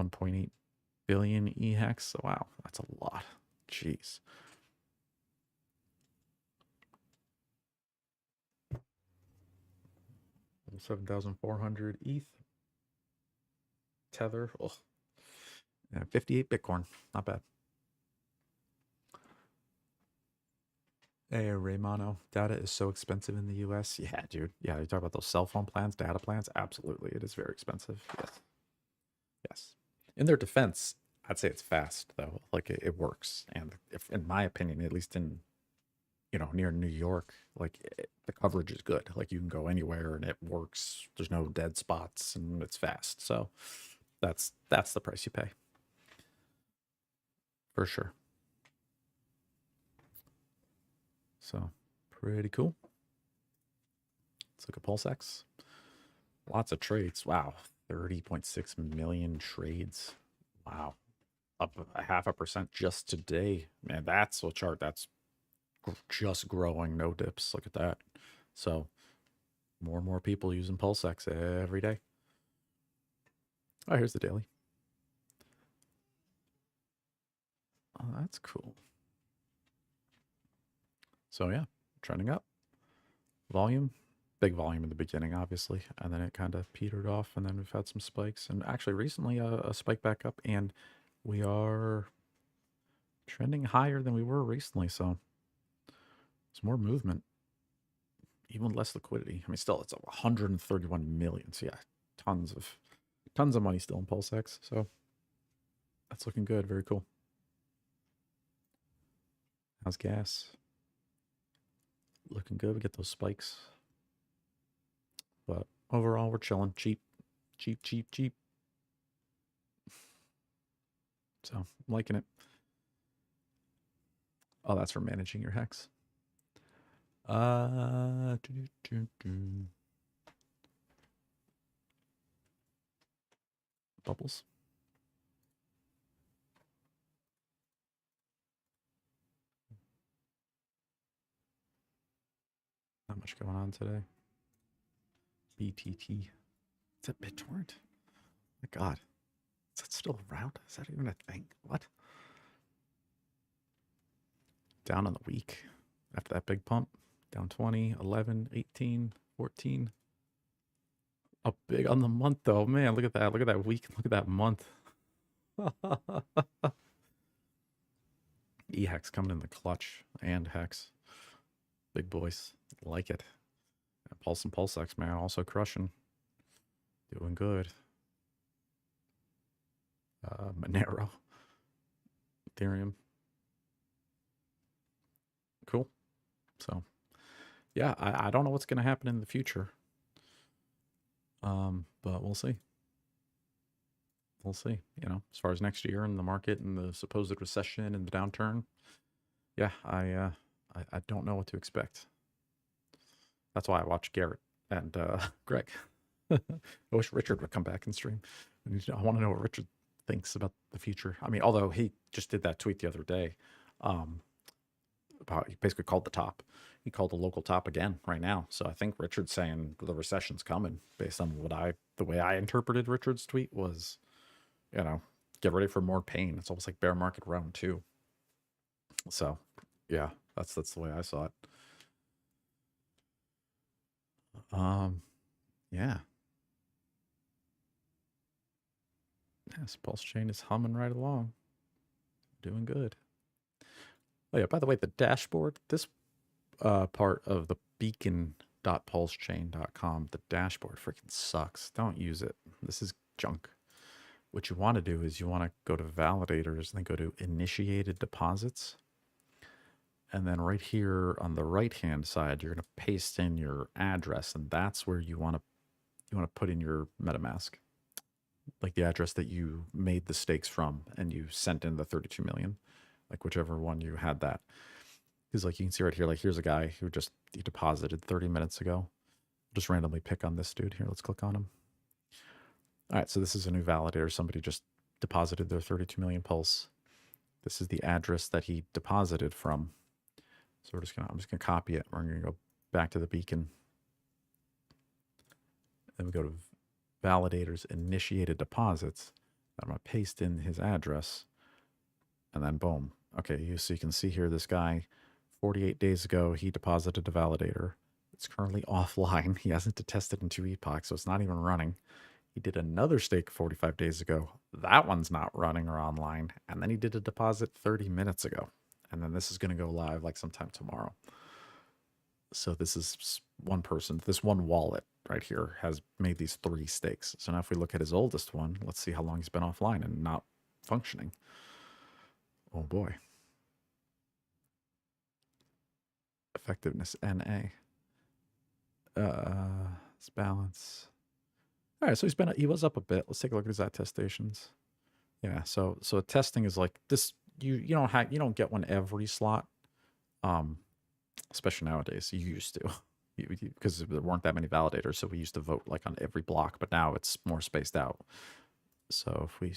1.8 billion eHex. Wow, that's a lot. Jeez. $7,400 ETH. Tether. Oh. Yeah, 58 Bitcoin. Not bad. Hey, Raymano, data is so expensive in the US. Yeah, dude. Yeah, you talk about those cell phone plans, data plans. Absolutely. It is very expensive. Yes. Yes. In their defense, I'd say it's fast, though. Like it works. And if, in my opinion, at least in, near New York, like the coverage is good. Like you can go anywhere and it works. There's no dead spots and it's fast. So that's the price you pay for sure. So pretty cool. Let's look at PulseX. Lots of trades. Wow. 30.6 million trades. Wow. Up a 0.5% just today. Man, that's a chart that's just growing, no dips. Look at that. So more and more people using PulseX every day. Oh, here's the daily. Oh, that's cool. So yeah, trending up. Volume, big volume in the beginning, obviously, and then it kind of petered off, and then we've had some spikes, and actually recently a spike back up, and we are trending higher than we were recently. So it's more movement, even less liquidity. I mean, still it's 131 million. So yeah, tons of money still in PulseX. So that's looking good. Very cool. How's gas? Looking good. We get those spikes. But overall, we're chilling. Cheap, cheap, cheap, cheap. So I'm liking it. Oh, that's for managing your hex. Bubbles. Not much going on today. BTT. It's a BitTorrent. My God. Is that still around? Is that even a thing? What? Down on the week after that big pump. Down 20, 11, 18, 14. Up big on the month, though. Man, look at that. Look at that week. Look at that month. E-Hex coming in the clutch and Hex. Big boys. Like it. Pulse and PulseX, man. Also crushing. Doing good. Monero. Ethereum. Cool. So, yeah, I don't know what's going to happen in the future. But we'll see. We'll see. As far as next year and the market and the supposed recession and the downturn, yeah, I don't know what to expect. That's why I watch Garrett and Greg. I wish Richard would come back and stream. I want to know what Richard thinks about the future. I mean, although he just did that tweet the other day, about he basically called the top. He called the local top again right now. So I think Richard's saying the recession's coming based on the way I interpreted Richard's tweet was, get ready for more pain. It's almost like bear market round 2. So yeah, that's the way I saw it. Yeah. Yes, PulseChain is humming right along. Doing good. Oh yeah, by the way, the dashboard, this part of the beacon.pulsechain.com, the dashboard freaking sucks. Don't use it. This is junk. What you want to do is you want to go to validators and then go to initiated deposits. And then right here on the right-hand side, you're going to paste in your address, and that's where you want to put in your MetaMask, like the address that you made the stakes from, and you sent in the 32 million, like whichever one you had that. Because like you can see right here, like here's a guy who he deposited 30 minutes ago. Just randomly pick on this dude here. Let's click on him. All right, so this is a new validator. Somebody just deposited their 32 million pulse. This is the address that he deposited from. So I'm just gonna copy it. We're gonna go back to the beacon. Then we go to validators initiated deposits. I'm gonna paste in his address, and then boom. Okay, so you can see here this guy, 48 days ago, he deposited a validator. It's currently offline. He hasn't tested in 2 epochs, so it's not even running. He did another stake 45 days ago. That one's not running or online. And then he did a deposit 30 minutes ago. And then this is going to go live like sometime tomorrow. So this is one person, this one wallet right here has made these 3 stakes. So now if we look at his oldest one, let's see how long he's been offline and not functioning. Oh boy. Effectiveness NA. Let's balance. All right, so he was up a bit. Let's take a look at his attestations. Yeah, so testing is like this. You don't get one every slot, especially nowadays. You used to, because there weren't that many validators, so we used to vote like on every block. But now it's more spaced out. So if we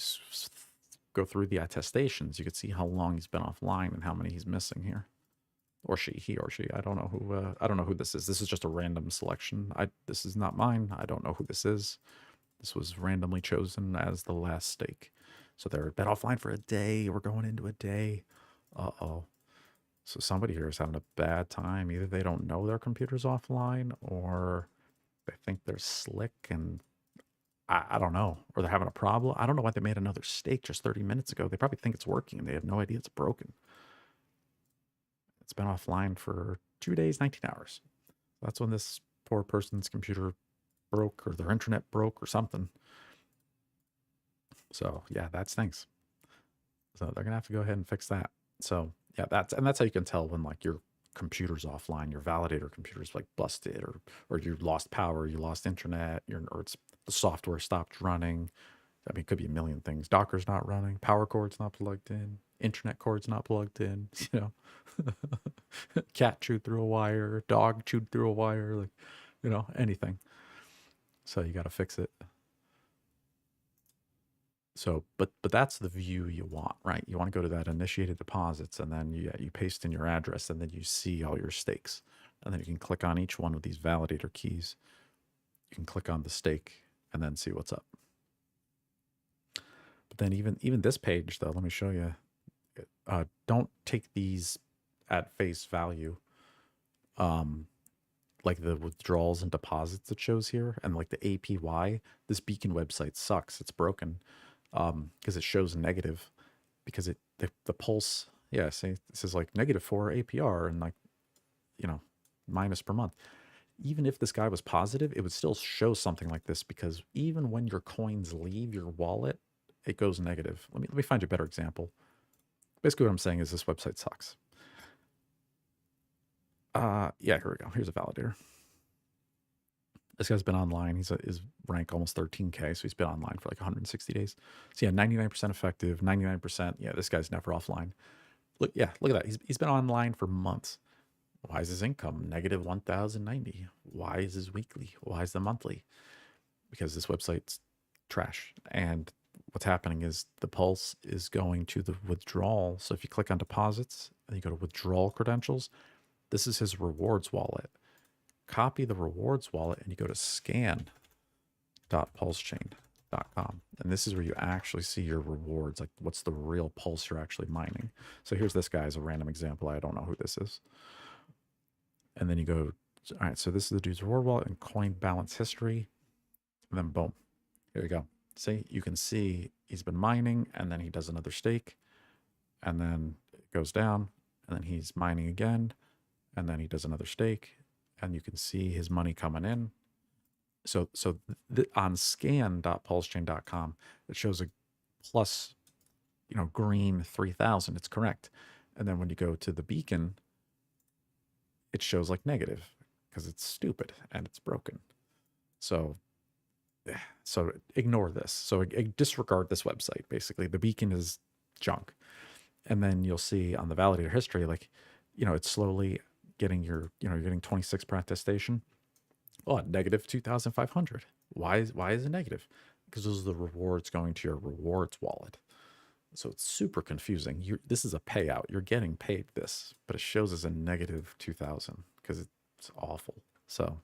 go through the attestations, you can see how long he's been offline and how many he's missing here, or she, he or she. I don't know who. I don't know who this is. This is just a random selection. This is not mine. I don't know who this is. This was randomly chosen as the last stake. So they're been offline for a day. We're going into a day. Uh-oh. So somebody here is having a bad time. Either they don't know their computer's offline, or they think they're slick, and I don't know. Or they're having a problem. I don't know why they made another stake just 30 minutes ago. They probably think it's working, and they have no idea it's broken. It's been offline for 2 days, 19 hours. That's when this poor person's computer broke, or their internet broke, or something. So yeah, that stinks. So they're gonna have to go ahead and fix that. So yeah, that's how you can tell when like your computer's offline, your validator computer's like busted, or you lost power, you lost internet, or it's the software stopped running. I mean, it could be a million things. Docker's not running, power cord's not plugged in, internet cord's not plugged in, you know. Cat chewed through a wire, dog chewed through a wire, like, you know, anything. So you got to fix it. So, but that's the view you want, right? You want to go to that initiated deposits, and then you paste in your address, and then you see all your stakes. And then you can click on each one of these validator keys. You can click on the stake and then see what's up. But then even this page, though, let me show you. Don't take these at face value. Like the withdrawals and deposits it shows here, and like the APY. This Beacon website sucks. It's broken. Because it shows negative, because the pulse, yeah, see, this is like -4 APR and like, you know, minus per month. Even if this guy was positive, it would still show something like this, because even when your coins leave your wallet, it goes negative. Let me find you a better example. Basically what I'm saying is this website sucks. Yeah, here we go. Here's a validator. This guy's been online. His rank almost 13K, so he's been online for like 160 days. So yeah, 99% effective, 99%. Yeah, this guy's never offline. Look at that. He's been online for months. Why is his income negative 1,090? Why is his weekly? Why is the monthly? Because this website's trash. And what's happening is the pulse is going to the withdrawal. So if you click on deposits and you go to withdrawal credentials, this is his rewards wallet. Copy the rewards wallet and you go to scan.pulsechain.com. And this is where you actually see your rewards, like what's the real pulse you're actually mining. So here's this guy as a random example. I don't know who this is. And then you go, all right, so this is the dude's reward wallet and coin balance history. And then boom, here you go. See, you can see he's been mining, and then he does another stake, and then it goes down, and then he's mining again, and then he does another stake, and you can see his money coming in. So on scan.pulsechain.com, it shows a plus, green 3,000. It's correct. And then when you go to the beacon, it shows like negative because it's stupid and it's broken. So ignore this. So disregard this website. Basically, the beacon is junk. And then you'll see on the validator history, like, it's slowly getting you're getting 26 per attestation. Oh, negative 2,500. Why is it negative? Because those are the rewards going to your rewards wallet. So it's super confusing. This is a payout. You're getting paid this, but it shows as a negative 2,000 because it's awful. So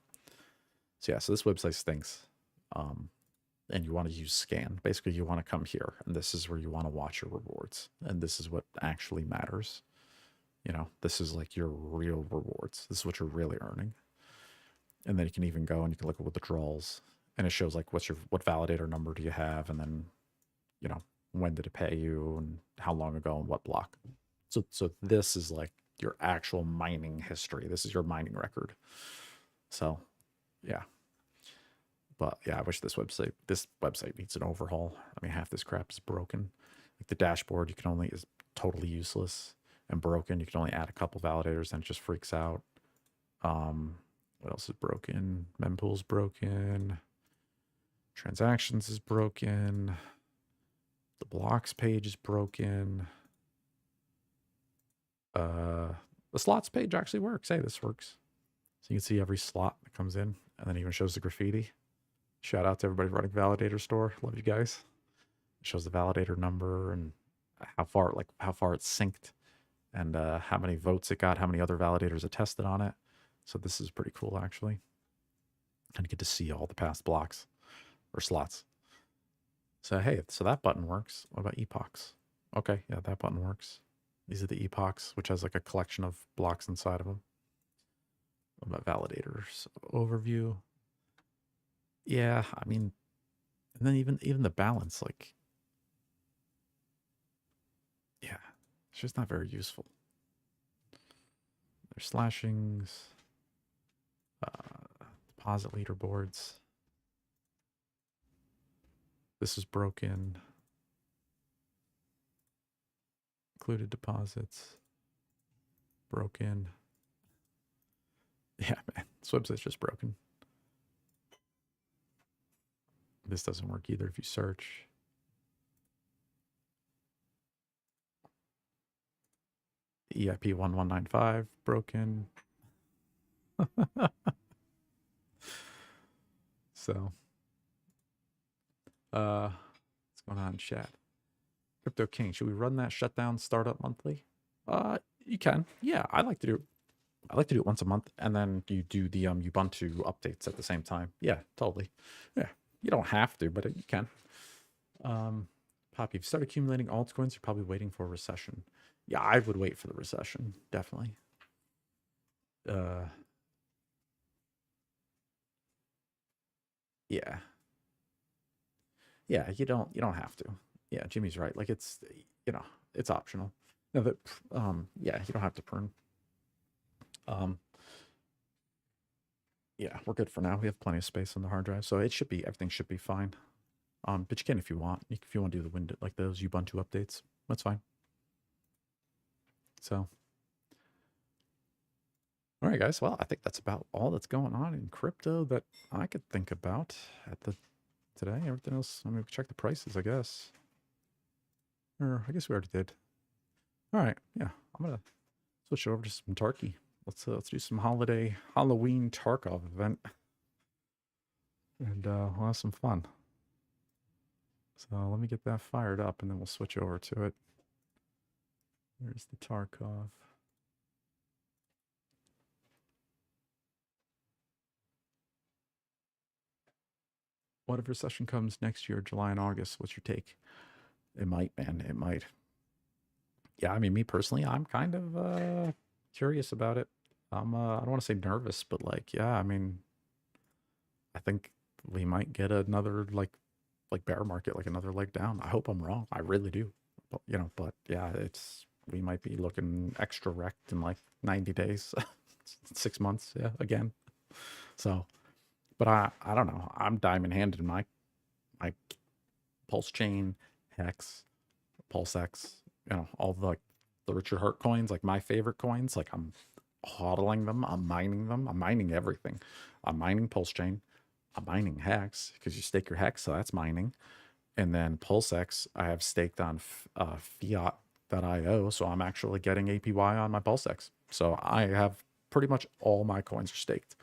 yeah, so this website stinks. And you want to use scan. Basically, you want to come here, and this is where you want to watch your rewards. And this is what actually matters. This is like your real rewards. This is what you're really earning. And then you can even go and you can look at withdrawals, and it shows like what validator number do you have, and then when did it pay you, and how long ago, and what block. So this is like your actual mining history. This is your mining record. So, yeah. But yeah, I wish this website needs an overhaul. I mean, half this crap is broken. Like the dashboard, is totally useless and broken. You can only add a couple validators and it just freaks out. What else is broken? Mempool's broken. Transactions is broken. The blocks page is broken. The slots page actually works. Hey, this works. So you can see every slot that comes in, and then it even shows the graffiti. Shout out to everybody running Validator store. Love you guys. It shows the validator number and how far it's synced, and how many votes it got, how many other validators attested on it. So this is pretty cool, actually. And you get to see all the past blocks or slots. So hey, so that button works. What about epochs? Okay, yeah, that button works. These are the epochs, which has like a collection of blocks inside of them. What about validators? Overview. Yeah, I mean, and then even the balance, like, yeah, it's just not very useful. There's slashings, deposit leaderboards. This is broken. Included deposits. Broken. Yeah, man, this website's just broken. This doesn't work either if you search. EIP 1195 broken. So, what's going on in chat? Crypto King, should we run that shutdown startup monthly? You can. Yeah, I like to do it once a month, and then you do the Ubuntu updates at the same time. Yeah, totally. Yeah, you don't have to, but you can. Poppy, if you start accumulating altcoins, you're probably waiting for a recession. Yeah, I would wait for the recession, definitely. Yeah. Yeah, you don't have to. Yeah, Jimmy's right. Like it's it's optional. No, but yeah, you don't have to prune. Yeah, we're good for now. We have plenty of space on the hard drive, so everything should be fine. But you can if you want. If you want to do the window like those Ubuntu updates, that's fine. So, all right, guys. Well, I think that's about all that's going on in crypto that I could think about today. Everything else, I'm gonna check the prices, I guess. Or I guess we already did. All right, yeah. I'm gonna switch over to some Tarky. Let's do some Halloween Tarkov event, and we'll have some fun. So let me get that fired up, and then we'll switch over to it. There's the Tarkov. What if recession comes next year, July and August? What's your take? It might, man. It might. Yeah, I mean, me personally, I'm kind of curious about it. I don't want to say nervous, but like, yeah, I mean, I think we might get another like bear market, like another leg down. I hope I'm wrong. I really do. But but yeah, we might be looking extra wrecked in like 90 days, 6 months, yeah, again. So, but I don't know. I'm diamond handed in my PulseChain, Hex, PulseX, all the Richard Hart coins, like my favorite coins. Like I'm hodling them, I'm mining them, I'm mining everything. I'm mining PulseChain, I'm mining Hex because you stake your Hex, so that's mining. And then PulseX, I have staked on fiat.io, so I'm actually getting APY on my PulseX. So I have pretty much all my coins are staked.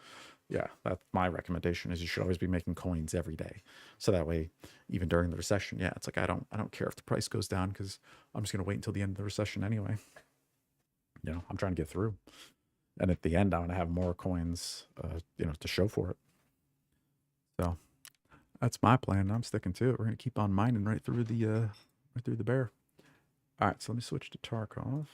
Yeah, that's my recommendation is you should always be making coins every day. So that way, even during the recession, yeah, it's like I don't care if the price goes down because I'm just gonna wait until the end of the recession anyway. I'm trying to get through. And at the end, I'm gonna have more coins to show for it. So that's my plan. I'm sticking to it. We're gonna keep on mining right through the bear. All right, so let me switch to Tarkov.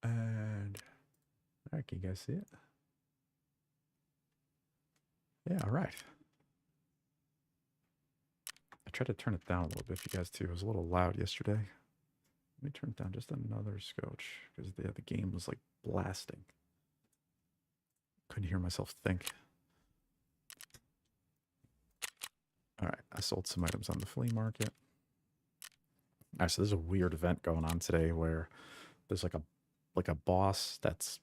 And all right, can you guys see it? Yeah, all right. tried to turn it down a little bit for you guys too. It was a little loud yesterday. Let me turn it down just another scotch because the game was like blasting. Couldn't hear myself think. All right, I sold some items on the flea market. All right, so there's a weird event going on today where there's like a boss that's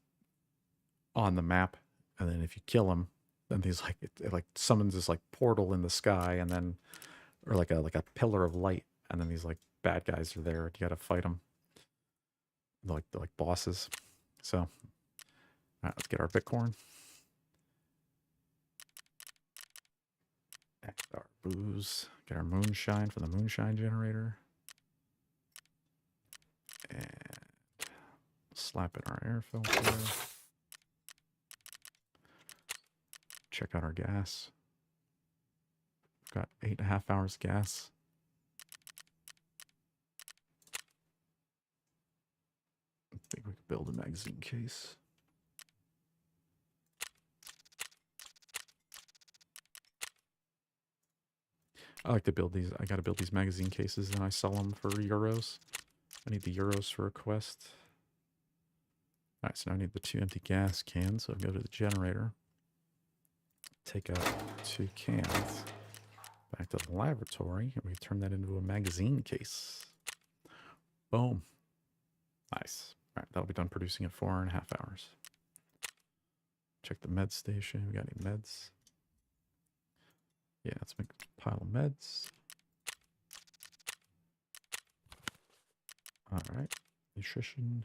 on the map, and then if you kill him, then he's like it like summons this like portal in the sky, and then or like a pillar of light, and then these like bad guys are there. You got to fight them. They're like bosses. So, all right, let's get our Bitcoin. Get our booze. Get our moonshine from the moonshine generator. And slap in our air filter. Check out our gas. We've got 8.5 hours gas. I think we could build a magazine case. I like to build these. I got to build these magazine cases, and I sell them for euros. I need the euros for a quest. All right, so now I need the 2 empty gas cans. So I go to the generator, take out 2 cans, back to the laboratory, and we turn that into a magazine case. Boom. Nice. All right, that'll be done producing in 4.5 hours. Check the med station. We got any meds? Yeah, let's make a pile of meds. All right, nutrition.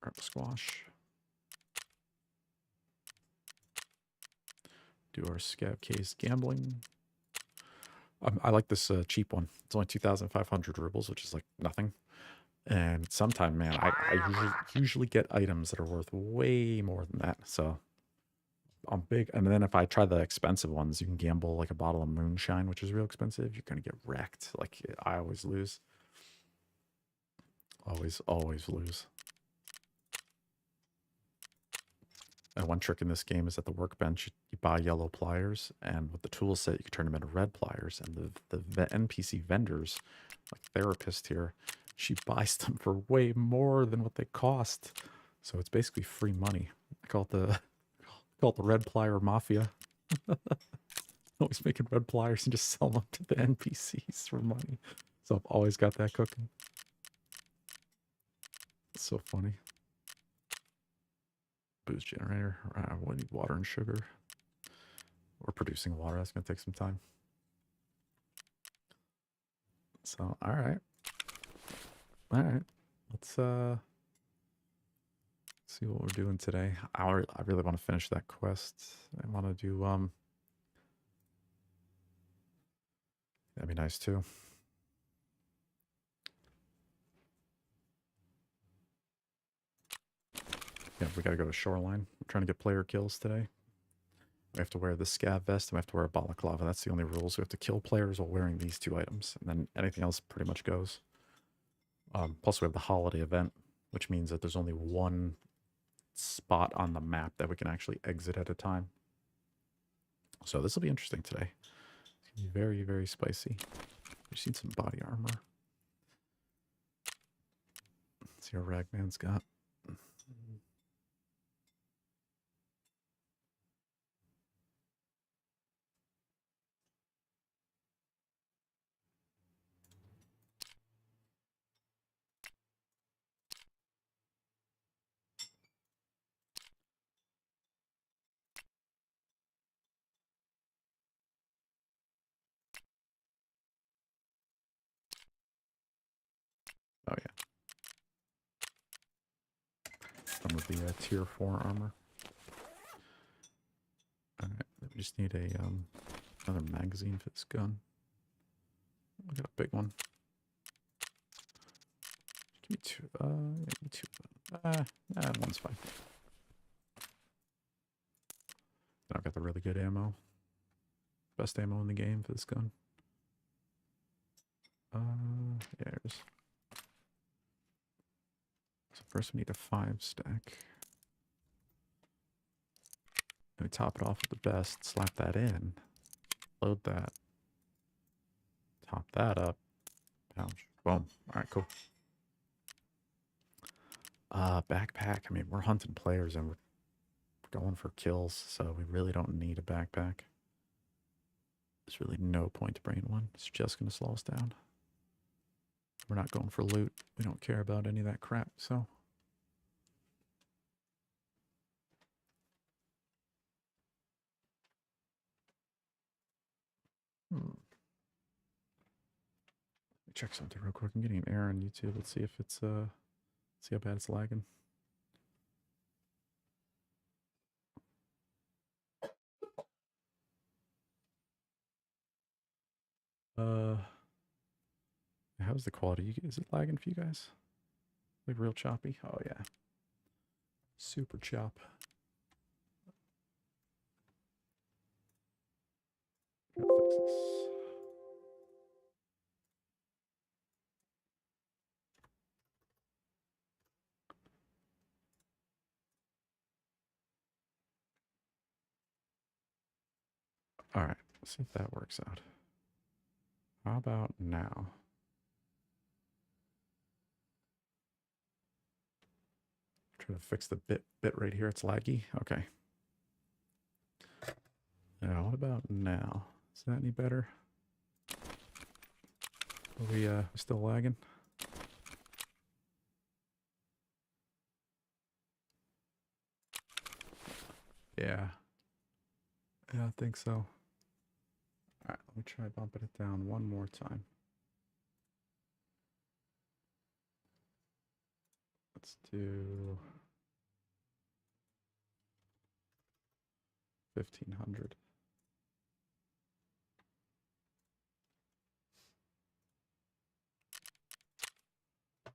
Grab a squash. Do our scab case gambling. I like this cheap one. It's only 2,500 rubles, which is like nothing. And sometime, man, I usually get items that are worth way more than that. So I'm big. And then if I try the expensive ones, you can gamble like a bottle of moonshine, which is real expensive. You're going to get wrecked. Like I always lose. Always lose. And one trick in this game is at the workbench, you buy yellow pliers, and with the tool set, you can turn them into red pliers. And the NPC vendors, like therapist here, she buys them for way more than what they cost. So it's basically free money. I call it the red plier mafia. Always making red pliers and just sell them to the NPCs for money. So I've always got that cooking. It's so funny. Booze generator. We need water and sugar. We're producing water. That's going to take some time. So, all right. Let's see what we're doing today. I really want to finish that quest. I want to do that'd be nice too. Yeah, we got to go to Shoreline. We're trying to get player kills today. We have to wear the scav vest and we have to wear a balaclava. That's the only rules. We have to kill players while wearing these 2 items. And then anything else pretty much goes. Plus we have the holiday event, which means that there's only 1 spot on the map that we can actually exit at a time. So this will be interesting today. It's going to be very, very spicy. We've seen some body armor. Let's see what Ragman's got. Oh yeah. Some of the tier 4 armor. Alright, we just need a another magazine for this gun. We got a big one. Give me 2. Yeah, give me 2. One's fine. Then I've got the really good ammo. Best ammo in the game for this gun. Yeah, here's. So first we need a 5 stack. we top it off with the best, slap that in, load that, top that up, pouch, boom. All right, cool. Backpack. I mean, we're hunting players and we're going for kills, so we really don't need a backpack. There's really no point to bringing one. It's just going to slow us down. We're not going for loot. We don't care about any of that crap, so. Let me check something real quick. I'm getting an error on YouTube. Let's see if it's, see how bad it's lagging. How's the quality? Is it lagging for you guys? Like real choppy? Oh yeah. Super chop. Gotta fix this. All right, let's see if that works out. How about now? Try to fix the bit right here. It's laggy. Okay. Now, what about now? Is that any better? Are we still lagging? Yeah. Yeah, I think so. All right, let me try bumping it down one more time. Let's do 1500.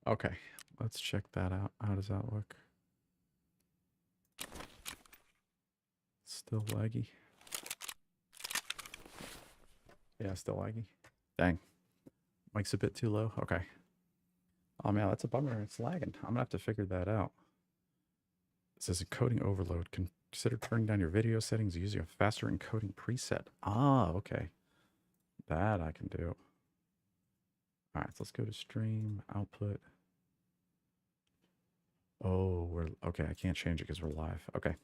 Okay, let's check that out. How does that look? Still laggy. Yeah, still laggy. Dang. Mic's a bit too low. Okay. Oh man, that's a bummer. It's lagging. I'm gonna have to figure that out. It says encoding overload. Consider turning down your video settings using a faster encoding preset. Ah, okay. That I can do. All right, so let's go to stream, output. Oh, we're okay. I can't change it because we're live. Okay.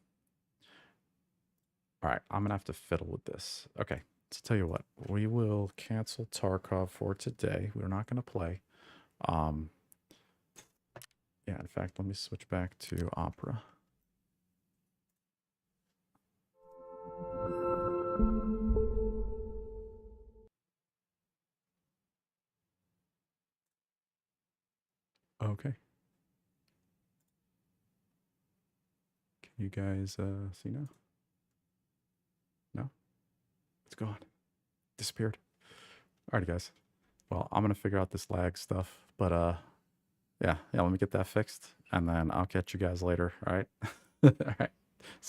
All right, I'm gonna have to fiddle with this. Okay, so tell you what, we will cancel Tarkov for today. We're not gonna play. Yeah, in fact, let me switch back to Opera. Okay. Can you guys see now? No? It's gone. Disappeared. Alrighty, guys. Well, I'm gonna figure out this lag stuff, but yeah, let me get that fixed, and then I'll catch you guys later. All right. All right.